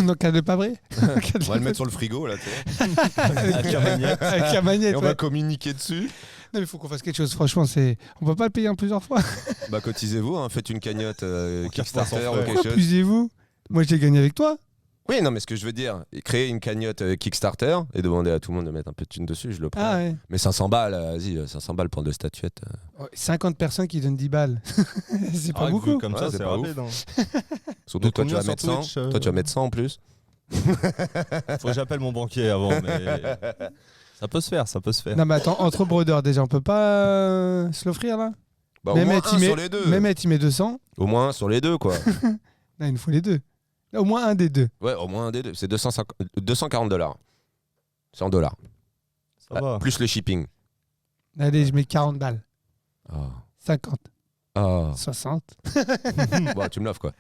Speaker 2: Donc, à ne pas vrai.
Speaker 1: On va le mettre sur le frigo là, tu vois.
Speaker 2: Avec la magnette.
Speaker 1: Et on
Speaker 2: ouais.
Speaker 1: va communiquer dessus.
Speaker 2: Non, mais il faut qu'on fasse quelque chose. Franchement, on peut pas le payer en plusieurs fois.
Speaker 1: Bah cotisez-vous, hein, faites une cagnotte Kickstarter
Speaker 3: sans
Speaker 1: ou
Speaker 3: frais.
Speaker 1: quelque
Speaker 2: Pourquoi
Speaker 1: chose.
Speaker 2: puisez-vous? Moi, j'ai gagné avec toi.
Speaker 1: Oui, non mais ce que je veux dire, créer une cagnotte Kickstarter et demander à tout le monde de mettre un peu de thune dessus, je le prends.
Speaker 2: Ah ouais.
Speaker 1: Mais 500 balles, vas-y, 500 balles pour deux statuettes.
Speaker 2: 50 personnes qui donnent 10 balles. C'est pas
Speaker 3: Ah,
Speaker 2: beaucoup.
Speaker 3: vu comme
Speaker 1: Ouais,
Speaker 3: ça,
Speaker 1: c'est
Speaker 3: c'est
Speaker 1: pas
Speaker 3: rapide. Hein.
Speaker 1: Surtout
Speaker 3: Donc,
Speaker 1: toi tu
Speaker 3: combien
Speaker 1: vas
Speaker 3: sur
Speaker 1: mettre 100.
Speaker 3: Twitch,
Speaker 1: Toi tu vas mettre 100 en plus.
Speaker 3: Faut que j'appelle mon banquier avant, mais ça peut se faire, ça peut se faire.
Speaker 2: Non, mais attends, entre brodeurs, déjà, on peut pas se l'offrir là?
Speaker 1: Bah, au moins
Speaker 2: Mehmet,
Speaker 1: un sur les deux.
Speaker 2: Mehmet, il met 200.
Speaker 1: Au moins un sur les deux quoi.
Speaker 2: Non, il nous faut les deux. Au moins un des deux.
Speaker 1: Ouais, au moins un des deux. C'est 240 $. C'est en dollars.
Speaker 3: Ça va.
Speaker 1: Plus le shipping.
Speaker 2: Allez, je mets 40 balles.
Speaker 1: Ah.
Speaker 2: 50.
Speaker 1: Ah.
Speaker 2: 60.
Speaker 1: Bon, tu me l'offres quoi.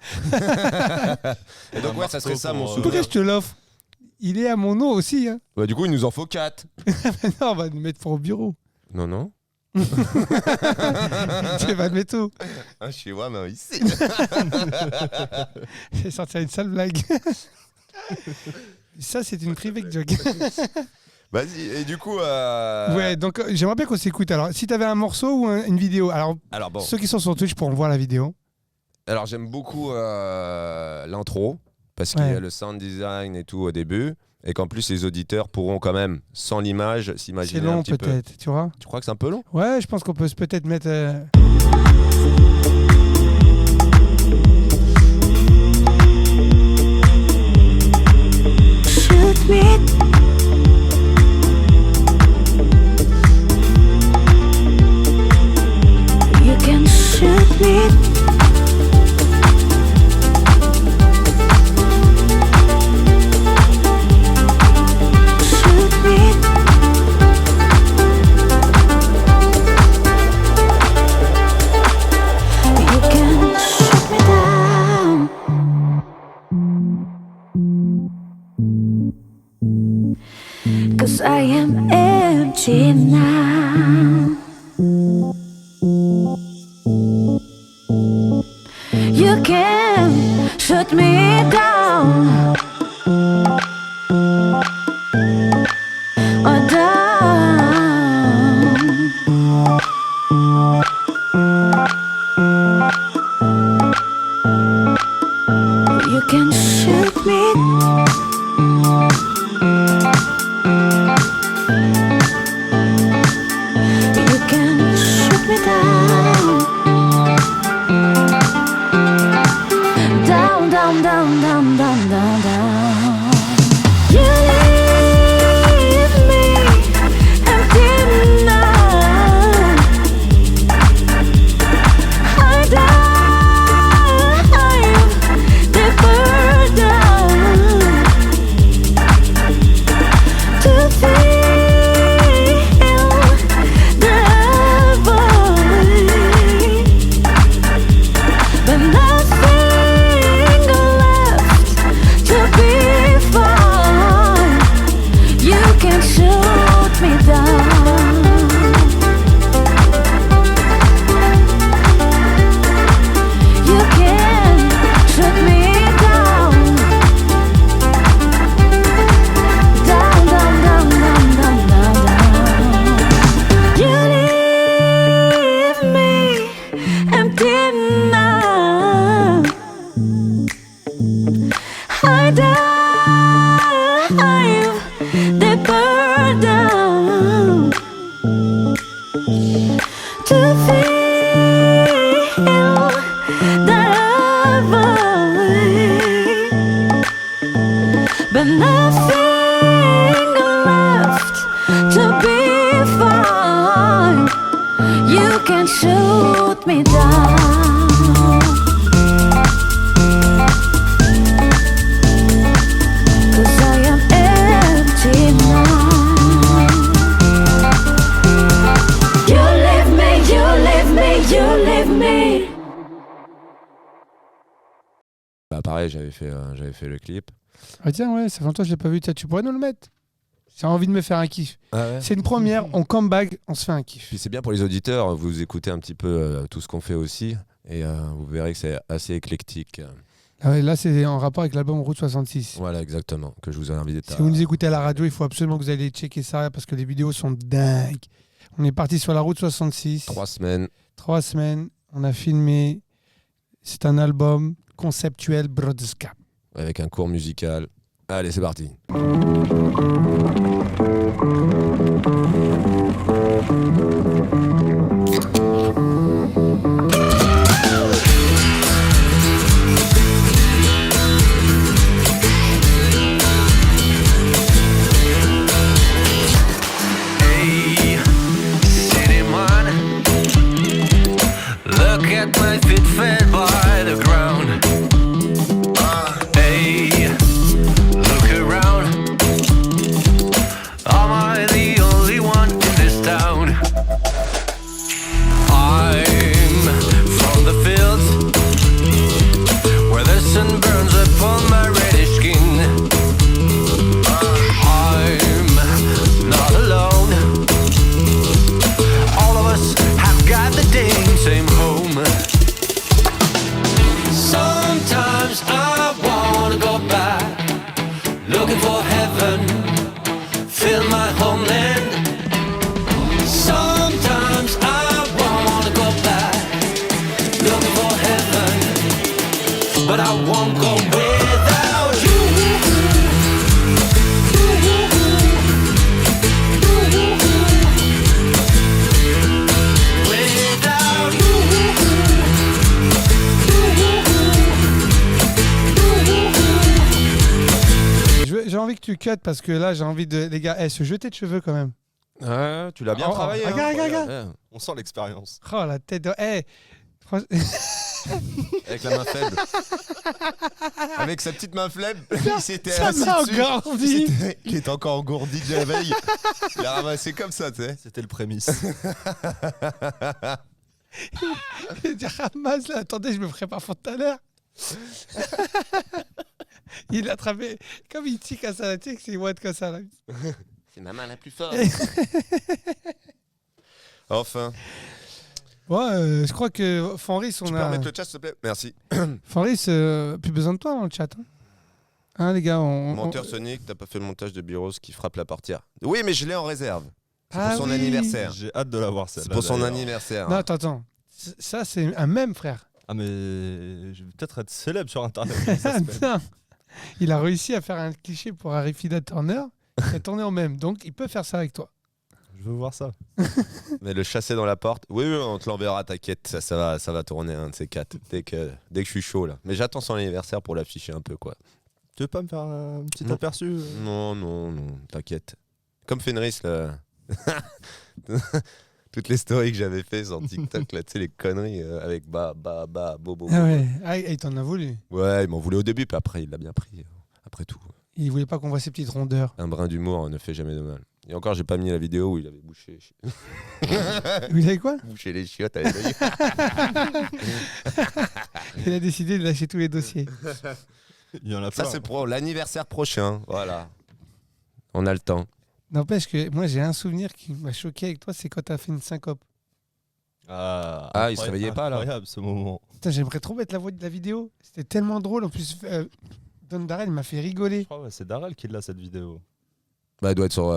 Speaker 1: Et donc, ouais, ça serait ça mon
Speaker 3: pour,
Speaker 2: Pourquoi
Speaker 1: souvenir.
Speaker 2: je te l'offre? Il est à mon nom aussi. Hein.
Speaker 1: Bah, du coup, il nous en faut 4.
Speaker 2: Non, on va le mettre pour au bureau.
Speaker 1: Non, non.
Speaker 2: Tu vas le mettre où?
Speaker 1: Je suis vraiment ici.
Speaker 2: J'ai sorti une sale blague. Ça, c'est une private joke.
Speaker 1: Vas-y, et du coup.
Speaker 2: Ouais, donc j'aimerais bien qu'on s'écoute. Alors, si tu avais un morceau ou une vidéo, alors
Speaker 1: Alors, bon.
Speaker 2: ceux qui sont sur Twitch pourront voir la vidéo.
Speaker 1: Alors, j'aime beaucoup l'intro. Parce qu'il y
Speaker 2: Ouais.
Speaker 1: a le sound design et tout au début. Et qu'en plus, les auditeurs pourront quand même, sans l'image,
Speaker 2: C'est
Speaker 1: s'imaginer un
Speaker 2: long
Speaker 1: petit peu.
Speaker 2: peut-être, tu vois.
Speaker 1: Tu crois que c'est un peu long?
Speaker 2: Ouais, je pense qu'on peut peut-être mettre.
Speaker 5: Shoot me. You can shoot me. Shoot me. You can shoot me down. 'Cause I am empty now. You can shut me down or down. You can shoot me. I've deeper down to feel that void, but nothing left to be found. You can shoot me down. 'Cause I am empty now. You leave me, you leave me, you leave me.
Speaker 1: Bah pareil, j'avais fait le clip.
Speaker 2: Ah tiens, ouais, ça fait longtemps que je l'ai pas vu. Tiens, tu pourrais nous le mettre? J'ai envie de me faire un kiff.
Speaker 1: Ah ouais.
Speaker 2: C'est une première, on comeback, on se fait un kiff.
Speaker 1: Puis c'est bien pour les auditeurs, vous écoutez un petit peu tout ce qu'on fait aussi, et vous verrez que c'est assez éclectique.
Speaker 2: Ah ouais, là, c'est en rapport avec l'album Route 66.
Speaker 1: Voilà, exactement, que je vous ai invité.
Speaker 2: Si vous nous écoutez à la radio, il faut absolument que vous allez checker ça parce que les vidéos sont dingues. On est parti sur la route 66.
Speaker 1: 3 semaines.
Speaker 2: 3 semaines. On a filmé. C'est un album conceptuel Brothers Cap.
Speaker 1: Avec un cours musical. Allez, c'est parti.
Speaker 6: Look at my feet fed by the ground. Hey, look around. Am I the only one in this town? I'm from the fields where the sun burns upon my reddish skin. I'm not alone. All of us have got the same home. Sometimes I wanna go back, looking for heaven, fill my homeland. Sometimes I wanna go back, looking for heaven, but I won't go without you. Without
Speaker 2: J'ai envie que tu cut parce que là, j'ai envie de. Les gars, se jeter de cheveux quand même.
Speaker 1: Ouais, tu l'as bien
Speaker 2: Oh,
Speaker 1: travaillé.
Speaker 2: regarde.
Speaker 1: Ouais.
Speaker 3: On sent l'expérience.
Speaker 2: Oh, la tête de.
Speaker 1: Avec la main faible. Avec sa petite main faible, il s'était
Speaker 2: Ça
Speaker 1: assis
Speaker 2: m'a
Speaker 1: dessus.
Speaker 2: engourdi.
Speaker 1: Il était encore engourdi de la veille. Il a ramassé comme ça, tu sais.
Speaker 3: C'était le prémisse.
Speaker 2: Il ramasse là. Attendez, je me prépare pour tout à l'heure. Il l'a attrapé. Comme il tique à ça, tu sais que c'est what comme ça là.
Speaker 1: C'est ma main la plus forte. Enfin.
Speaker 2: Ouais, je crois que Fenris,
Speaker 1: Tu
Speaker 2: on
Speaker 1: peux
Speaker 2: a.
Speaker 1: remettre le chat, s'il te plaît? Merci.
Speaker 2: Fenris, plus besoin de toi dans le chat. Hein, les gars,
Speaker 1: Monteur Sonic, t'as pas fait le montage de Biros qui frappe la portière. Oui, mais je l'ai en réserve. C'est
Speaker 2: Ah
Speaker 1: pour son
Speaker 2: oui.
Speaker 1: anniversaire.
Speaker 3: J'ai hâte de la voir celle-là.
Speaker 1: C'est pour son
Speaker 3: d'ailleurs.
Speaker 1: anniversaire.
Speaker 2: Non, attends. Ça, c'est un mème, frère.
Speaker 3: Ah mais je vais peut-être être célèbre sur internet. comme ça se fait.
Speaker 2: Attends. Il a réussi à faire un cliché pour Arifida Turner. Il a tourné en même. Donc, il peut faire ça avec toi.
Speaker 3: Je veux voir ça.
Speaker 1: Mais le chasser dans la porte. Oui, on te l'enverra, t'inquiète. Ça va tourner un de ces 4. Dès que je suis chaud, là. Mais j'attends son anniversaire pour l'afficher un peu, quoi.
Speaker 3: Tu veux pas me faire un petit
Speaker 1: Non.
Speaker 3: aperçu
Speaker 1: Non, t'inquiète. Comme Fenris, là. Toutes les stories que j'avais fait sur TikTok, là, tu sais, les conneries avec bobo.
Speaker 2: Ah ouais. Ah, il t'en a voulu.
Speaker 1: Ouais, il m'en voulait au début, puis après, il l'a bien pris. Après tout.
Speaker 2: Il voulait pas qu'on voit ses petites rondeurs.
Speaker 1: Un brin d'humour ne fait jamais de mal. Et encore, j'ai pas mis la vidéo où il avait bouché
Speaker 2: Vous savez quoi?
Speaker 1: les chiottes avec les
Speaker 2: Il a décidé de lâcher tous les dossiers.
Speaker 3: Il y en a
Speaker 1: Ça,
Speaker 3: plein.
Speaker 1: c'est pour l'anniversaire prochain. Voilà. On a le temps.
Speaker 2: N'empêche que moi, j'ai un souvenir qui m'a choqué avec toi, c'est quand t'as fait une syncope.
Speaker 1: Ah, il se réveillait pas, là.
Speaker 3: Incroyable ce moment.
Speaker 2: Putain, j'aimerais trop mettre la voix de la vidéo. C'était tellement drôle. En plus, Don Darrell m'a fait rigoler.
Speaker 3: Je crois ouais, c'est Darrell qui l'a cette vidéo.
Speaker 1: Bah, elle doit être sur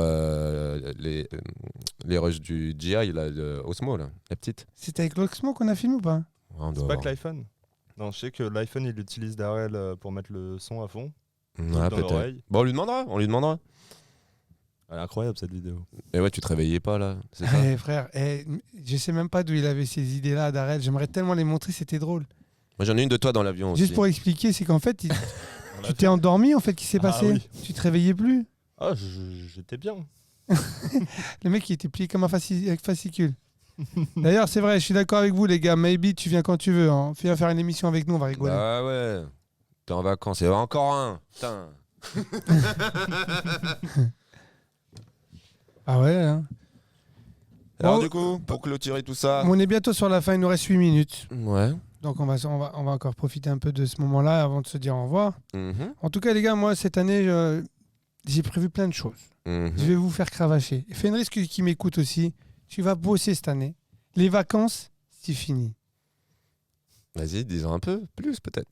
Speaker 1: les rushs du GI, là, de Osmo, là, la petite.
Speaker 2: C'était avec l'Oxmo qu'on a filmé ou pas?
Speaker 1: On doit
Speaker 3: C'est pas
Speaker 1: avoir.
Speaker 3: que l'iPhone. Non, je sais que l'iPhone il utilise Darrell pour mettre le son à fond.
Speaker 1: Ouais,
Speaker 3: dans
Speaker 1: peut-être.
Speaker 3: l'oreille.
Speaker 1: Bon, on lui demandera.
Speaker 3: Elle est incroyable cette vidéo.
Speaker 1: Et ouais, tu te réveillais pas là, c'est ça?
Speaker 2: Eh, frère, je sais même pas d'où il avait ces idées-là d'Arel. J'aimerais tellement les montrer, c'était drôle.
Speaker 1: Moi j'en ai une de toi dans l'avion aussi.
Speaker 2: Juste pour expliquer, c'est qu'en fait, tu t'es endormi, en fait, qu'est-ce qui s'est
Speaker 3: Ah
Speaker 2: passé?
Speaker 3: oui.
Speaker 2: Tu te réveillais plus.
Speaker 3: Ah, j'étais bien.
Speaker 2: Le mec, il était plié comme un fascicule. D'ailleurs, c'est vrai, je suis d'accord avec vous, les gars. Maybe, tu viens quand tu veux. Hein. Viens faire une émission avec nous, on va rigoler.
Speaker 1: Bah ouais. T'es en vacances. Et encore un. Putain.
Speaker 2: Ah ouais, hein.
Speaker 1: Alors
Speaker 2: Bon,
Speaker 1: du coup, pour clôturer tout ça.
Speaker 2: On est bientôt sur la fin, il nous reste 8 minutes.
Speaker 1: Ouais.
Speaker 2: Donc on va encore profiter un peu de ce moment-là avant de se dire au revoir.
Speaker 1: Mhm.
Speaker 2: En tout cas, les gars, moi, cette année, j'ai prévu plein de choses.
Speaker 1: Mhm.
Speaker 2: Je vais vous faire cravacher. Et Fenris qui m'écoute aussi, tu vas bosser cette année. Les vacances, c'est fini.
Speaker 1: Vas-y, dis-en un peu plus peut-être.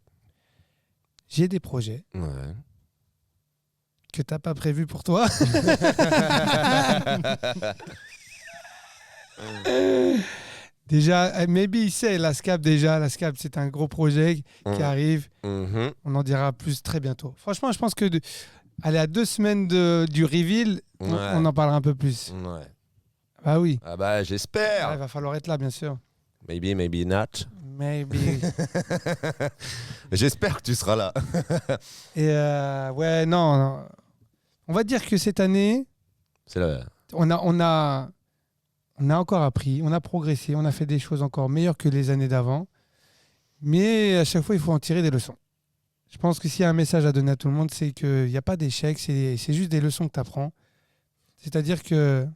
Speaker 2: J'ai des projets
Speaker 1: Ouais.
Speaker 2: que t'as pas prévus pour toi. Déjà, maybe il sait, la SCAP déjà. La SCAP, c'est un gros projet qui
Speaker 1: Mhm.
Speaker 2: arrive.
Speaker 1: Mhm.
Speaker 2: On en dira plus très bientôt. Franchement, je pense que aller à 2 semaines du reveal,
Speaker 1: Ouais.
Speaker 2: on en parlera un peu plus.
Speaker 1: Ouais.
Speaker 2: Ah oui.
Speaker 1: Ah bah
Speaker 2: Ah, il
Speaker 1: j'espère.
Speaker 2: va falloir être là, bien sûr.
Speaker 1: Maybe, maybe not.
Speaker 2: Maybe.
Speaker 1: J'espère que tu seras là.
Speaker 2: Et ouais, non. On va dire que cette année,
Speaker 1: C'est là.
Speaker 2: on a encore appris, on a progressé, on a fait des choses encore meilleures que les années d'avant. Mais à chaque fois, il faut en tirer des leçons. Je pense que s'il y a un message à donner à tout le monde, c'est qu'il n'y a pas d'échec, c'est juste des leçons que tu apprends. C'est-à-dire que...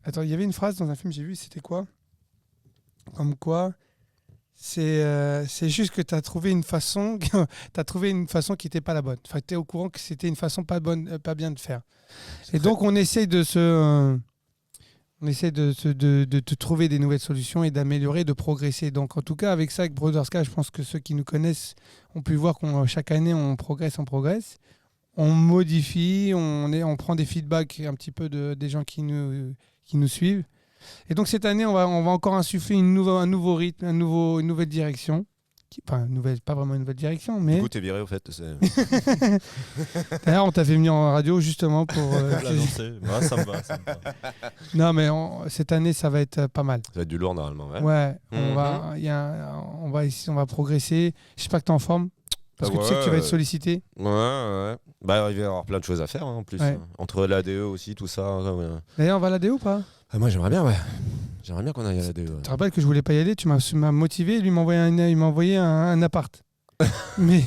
Speaker 2: Attends, il y avait une phrase dans un film, j'ai vu, c'était quoi? Comme quoi, c'est juste que tu as trouvé une façon, qui n'était pas la bonne. Enfin, tu es au courant que c'était une façon pas bien de faire. Et donc, on essaye de te trouver des nouvelles solutions et d'améliorer, de progresser. Donc, en tout cas, avec ça, avec Brothers K, je pense que ceux qui nous connaissent ont pu voir qu'on chaque année, on progresse. On modifie, on prend des feedbacks un petit peu des gens qui nous suivent. Et donc, cette année, on va encore insuffler un nouveau rythme, une nouvelle direction. Enfin, pas vraiment une nouvelle direction, mais...
Speaker 1: Du coup, t'es viré au fait.
Speaker 2: D'ailleurs, on t'a fait venir en radio justement pour...
Speaker 3: L'annoncer. Ouais, ça me va.
Speaker 2: Non, mais cette année, ça va être pas mal.
Speaker 1: Ça va être du lourd normalement. Ouais.
Speaker 2: Ouais,
Speaker 1: Mhm.
Speaker 2: on va progresser. J'espère que tu es en forme. Parce que tu sais que tu vas être sollicité.
Speaker 1: Ouais. Bah, il va y avoir plein de choses à faire hein, en plus.
Speaker 2: Ouais.
Speaker 1: Entre l'ADE aussi, tout ça. Ouais.
Speaker 2: D'ailleurs, on va à l'ADE ou pas?
Speaker 1: Ah, moi, j'aimerais bien, ouais. J'aimerais bien qu'on aille à l'ADE.
Speaker 2: Tu te rappelles que je voulais pas y aller, tu m'as motivé, lui il m'a envoyé un appart. Mais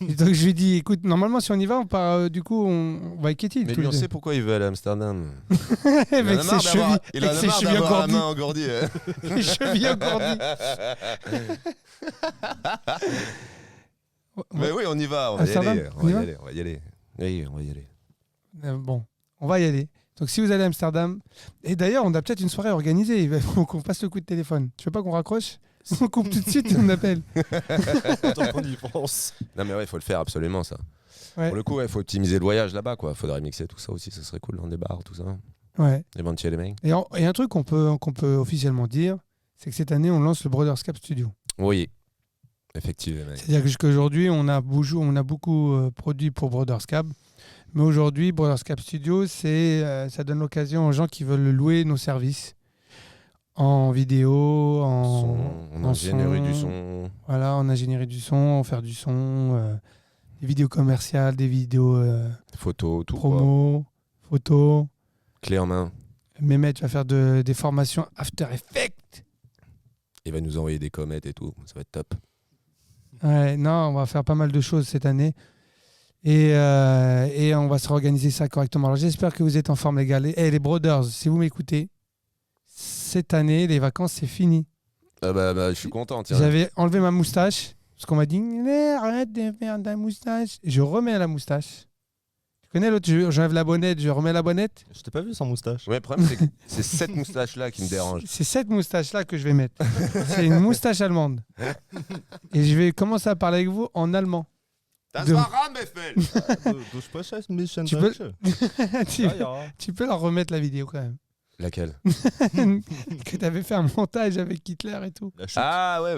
Speaker 2: donc je lui ai dit, écoute, normalement si on y va, on part, du coup on va avec Ketty.
Speaker 1: Mais lui, on sait pourquoi il veut aller à Amsterdam.
Speaker 2: Avec ses chevilles,
Speaker 1: Il en a
Speaker 2: avec ses
Speaker 1: marre
Speaker 2: chevilles
Speaker 1: d'avoir la
Speaker 2: engourdies.
Speaker 1: main engourdie.
Speaker 2: Les chevilles engourdies.
Speaker 1: Mais oui, on y va. On va y
Speaker 2: Amsterdam,
Speaker 1: aller.
Speaker 2: on y va
Speaker 1: On va y aller. Oui, on va y aller.
Speaker 2: Bon, on va y aller. Donc si vous allez à Amsterdam, et d'ailleurs on a peut-être une soirée organisée, il faut qu'on passe le coup de téléphone. Tu veux pas qu'on raccroche? On coupe tout de suite et on appelle.
Speaker 3: Tant qu'on y pense.
Speaker 1: Non, mais ouais, il faut le faire absolument, ça.
Speaker 2: Ouais.
Speaker 1: Pour le coup, il faut optimiser le voyage là-bas, quoi. Faudrait mixer tout ça aussi, ça serait cool dans des bars, tout ça.
Speaker 2: Ouais.
Speaker 1: Les bandes chez les mecs.
Speaker 2: Et un truc qu'on peut officiellement dire, c'est que cette année on lance le Brothers Cap Studio.
Speaker 1: Oui, effectivement.
Speaker 2: C'est-à-dire que jusqu'aujourd'hui, on a beaucoup produit pour Brothers Cap. Mais aujourd'hui, Brothers Cap Studio, ça donne l'occasion aux gens qui veulent louer nos services en vidéo,
Speaker 1: En ingénierie du son.
Speaker 2: Voilà, en ingénierie du son, faire du son, des vidéos commerciales, des vidéos
Speaker 1: Photos, tout.
Speaker 2: promo, photos.
Speaker 1: Clé en main.
Speaker 2: Mehmet va faire des formations After Effects.
Speaker 1: Il va nous envoyer des comètes et tout. Ça va être top.
Speaker 2: Ouais, non, on va faire pas mal de choses cette année. Et on va se réorganiser ça correctement. Alors j'espère que vous êtes en forme, les gars. Les brothers, si vous m'écoutez, cette année, les vacances, c'est fini.
Speaker 1: Je suis content. Tiens.
Speaker 2: J'avais enlevé ma moustache, parce qu'on m'a dit arrête de faire ta moustache. Je remets la moustache. Tu connais l'autre, j'enlève la bonnette, je remets la bonnette.
Speaker 3: Je t'ai pas vu sans moustache.
Speaker 1: Ouais, le problème, c'est que c'est cette moustache-là qui me dérange.
Speaker 2: C'est cette moustache-là que je vais mettre. C'est une moustache allemande. Et je vais commencer à parler avec vous en allemand.
Speaker 1: Das
Speaker 2: De-
Speaker 1: war Rahmenbefehl.
Speaker 3: Du sprichst ein bisschen
Speaker 2: Tu peux-
Speaker 3: Deutsch.
Speaker 2: tu,
Speaker 3: Ah, ja.
Speaker 2: tu peux leur remettre la vidéo quand même.
Speaker 1: Laquelle?
Speaker 2: que tu avais fait un montage avec Hitler et tout.
Speaker 3: La chute.
Speaker 1: Ah ouais,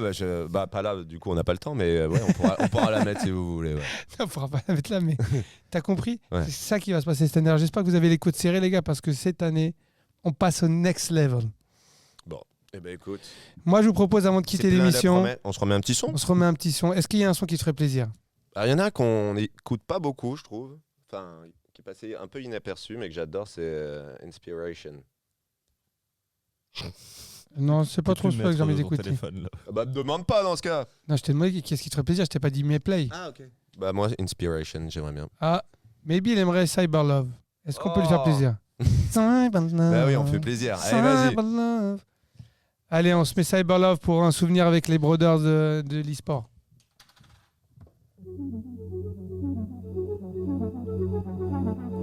Speaker 1: bah pas là, du coup on n'a pas le temps, mais ouais, on pourra la mettre si vous voulez. Ouais.
Speaker 2: On pourra pas la mettre là, mais t'as compris?
Speaker 1: Ouais.
Speaker 2: C'est ça qui va se passer cette année. Alors, j'espère que vous avez les coudes serrés, les gars, parce que cette année, on passe au next level.
Speaker 1: Bon, eh ben écoute.
Speaker 2: Moi, je vous propose, avant de
Speaker 1: c'est
Speaker 2: quitter
Speaker 1: plein
Speaker 2: l'émission,
Speaker 1: d'appromet. On se remet un petit son.
Speaker 2: on se remet un petit son. Est-ce qu'il y a un son qui te ferait plaisir?
Speaker 1: Il y en a qu'on n'écoute pas beaucoup, je trouve. Enfin, qui est passé un peu inaperçu, mais que j'adore, c'est Inspiration.
Speaker 2: Non, c'est pas trop
Speaker 3: Peux-tu
Speaker 2: ça que j'ai
Speaker 3: mettre
Speaker 2: envie
Speaker 3: ton
Speaker 2: d'écouter.
Speaker 3: téléphone, là
Speaker 1: Ah bah, me demande pas dans ce cas.
Speaker 2: Non, je t'ai demandé qu'est-ce qui te ferait plaisir. Je t'ai pas dit mes play.
Speaker 1: Ah, ok. Bah, moi, Inspiration, j'aimerais bien.
Speaker 2: Ah, maybe il aimerait Cyber Love. Est-ce qu'on peut lui faire
Speaker 1: Oh.
Speaker 2: plaisir? Cyber Love.
Speaker 1: Bah oui, on fait plaisir. Allez, vas-y.
Speaker 2: Cyber Love. Allez, on se met Cyber Love pour un souvenir avec les brothers de l'e-sport.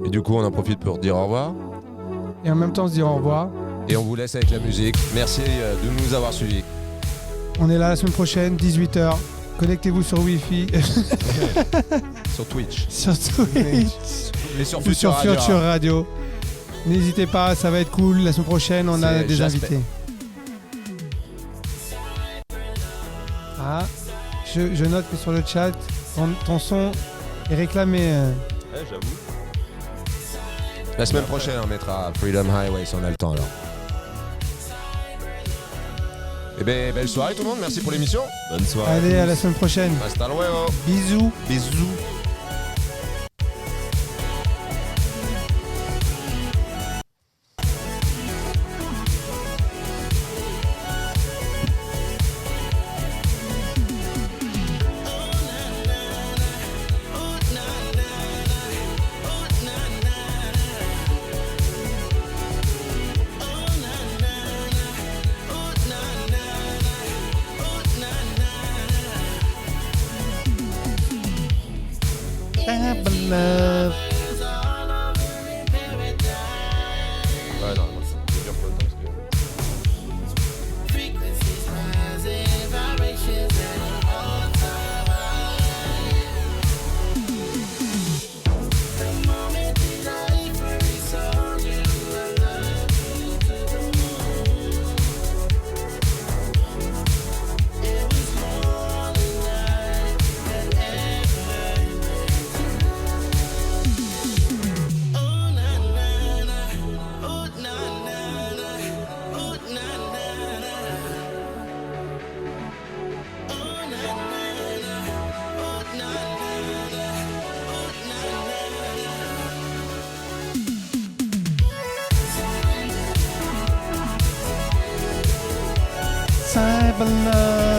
Speaker 1: Et du coup, on en profite pour dire au revoir.
Speaker 2: Et en même temps, on se dit au revoir.
Speaker 1: Et on vous laisse avec la musique. Merci de nous avoir suivis.
Speaker 2: On est là la semaine prochaine, 18h. Connectez-vous sur Wi-Fi,
Speaker 1: Sur Twitch.
Speaker 2: sur Twitch,
Speaker 1: Et sur
Speaker 2: ou sur
Speaker 1: Radio.
Speaker 2: Future Radio. N'hésitez pas, ça va être cool. La semaine prochaine, on a
Speaker 1: C'est
Speaker 2: des
Speaker 1: Jasper.
Speaker 2: invités. Ah, je note que sur le chat, ton son est réclamé.
Speaker 3: Ouais, j'avoue.
Speaker 1: La semaine prochaine, on mettra Freedom Highway si on a le temps alors. Eh ben, belle soirée tout le monde. Merci pour l'émission.
Speaker 3: Bonne soirée.
Speaker 2: Allez, à la semaine prochaine.
Speaker 1: Hasta luego.
Speaker 2: Bisous.
Speaker 1: Bisous.
Speaker 2: Cyber Love.
Speaker 1: Ouais, non, moi, ça dure pas autant parce que.
Speaker 2: Cyber Love.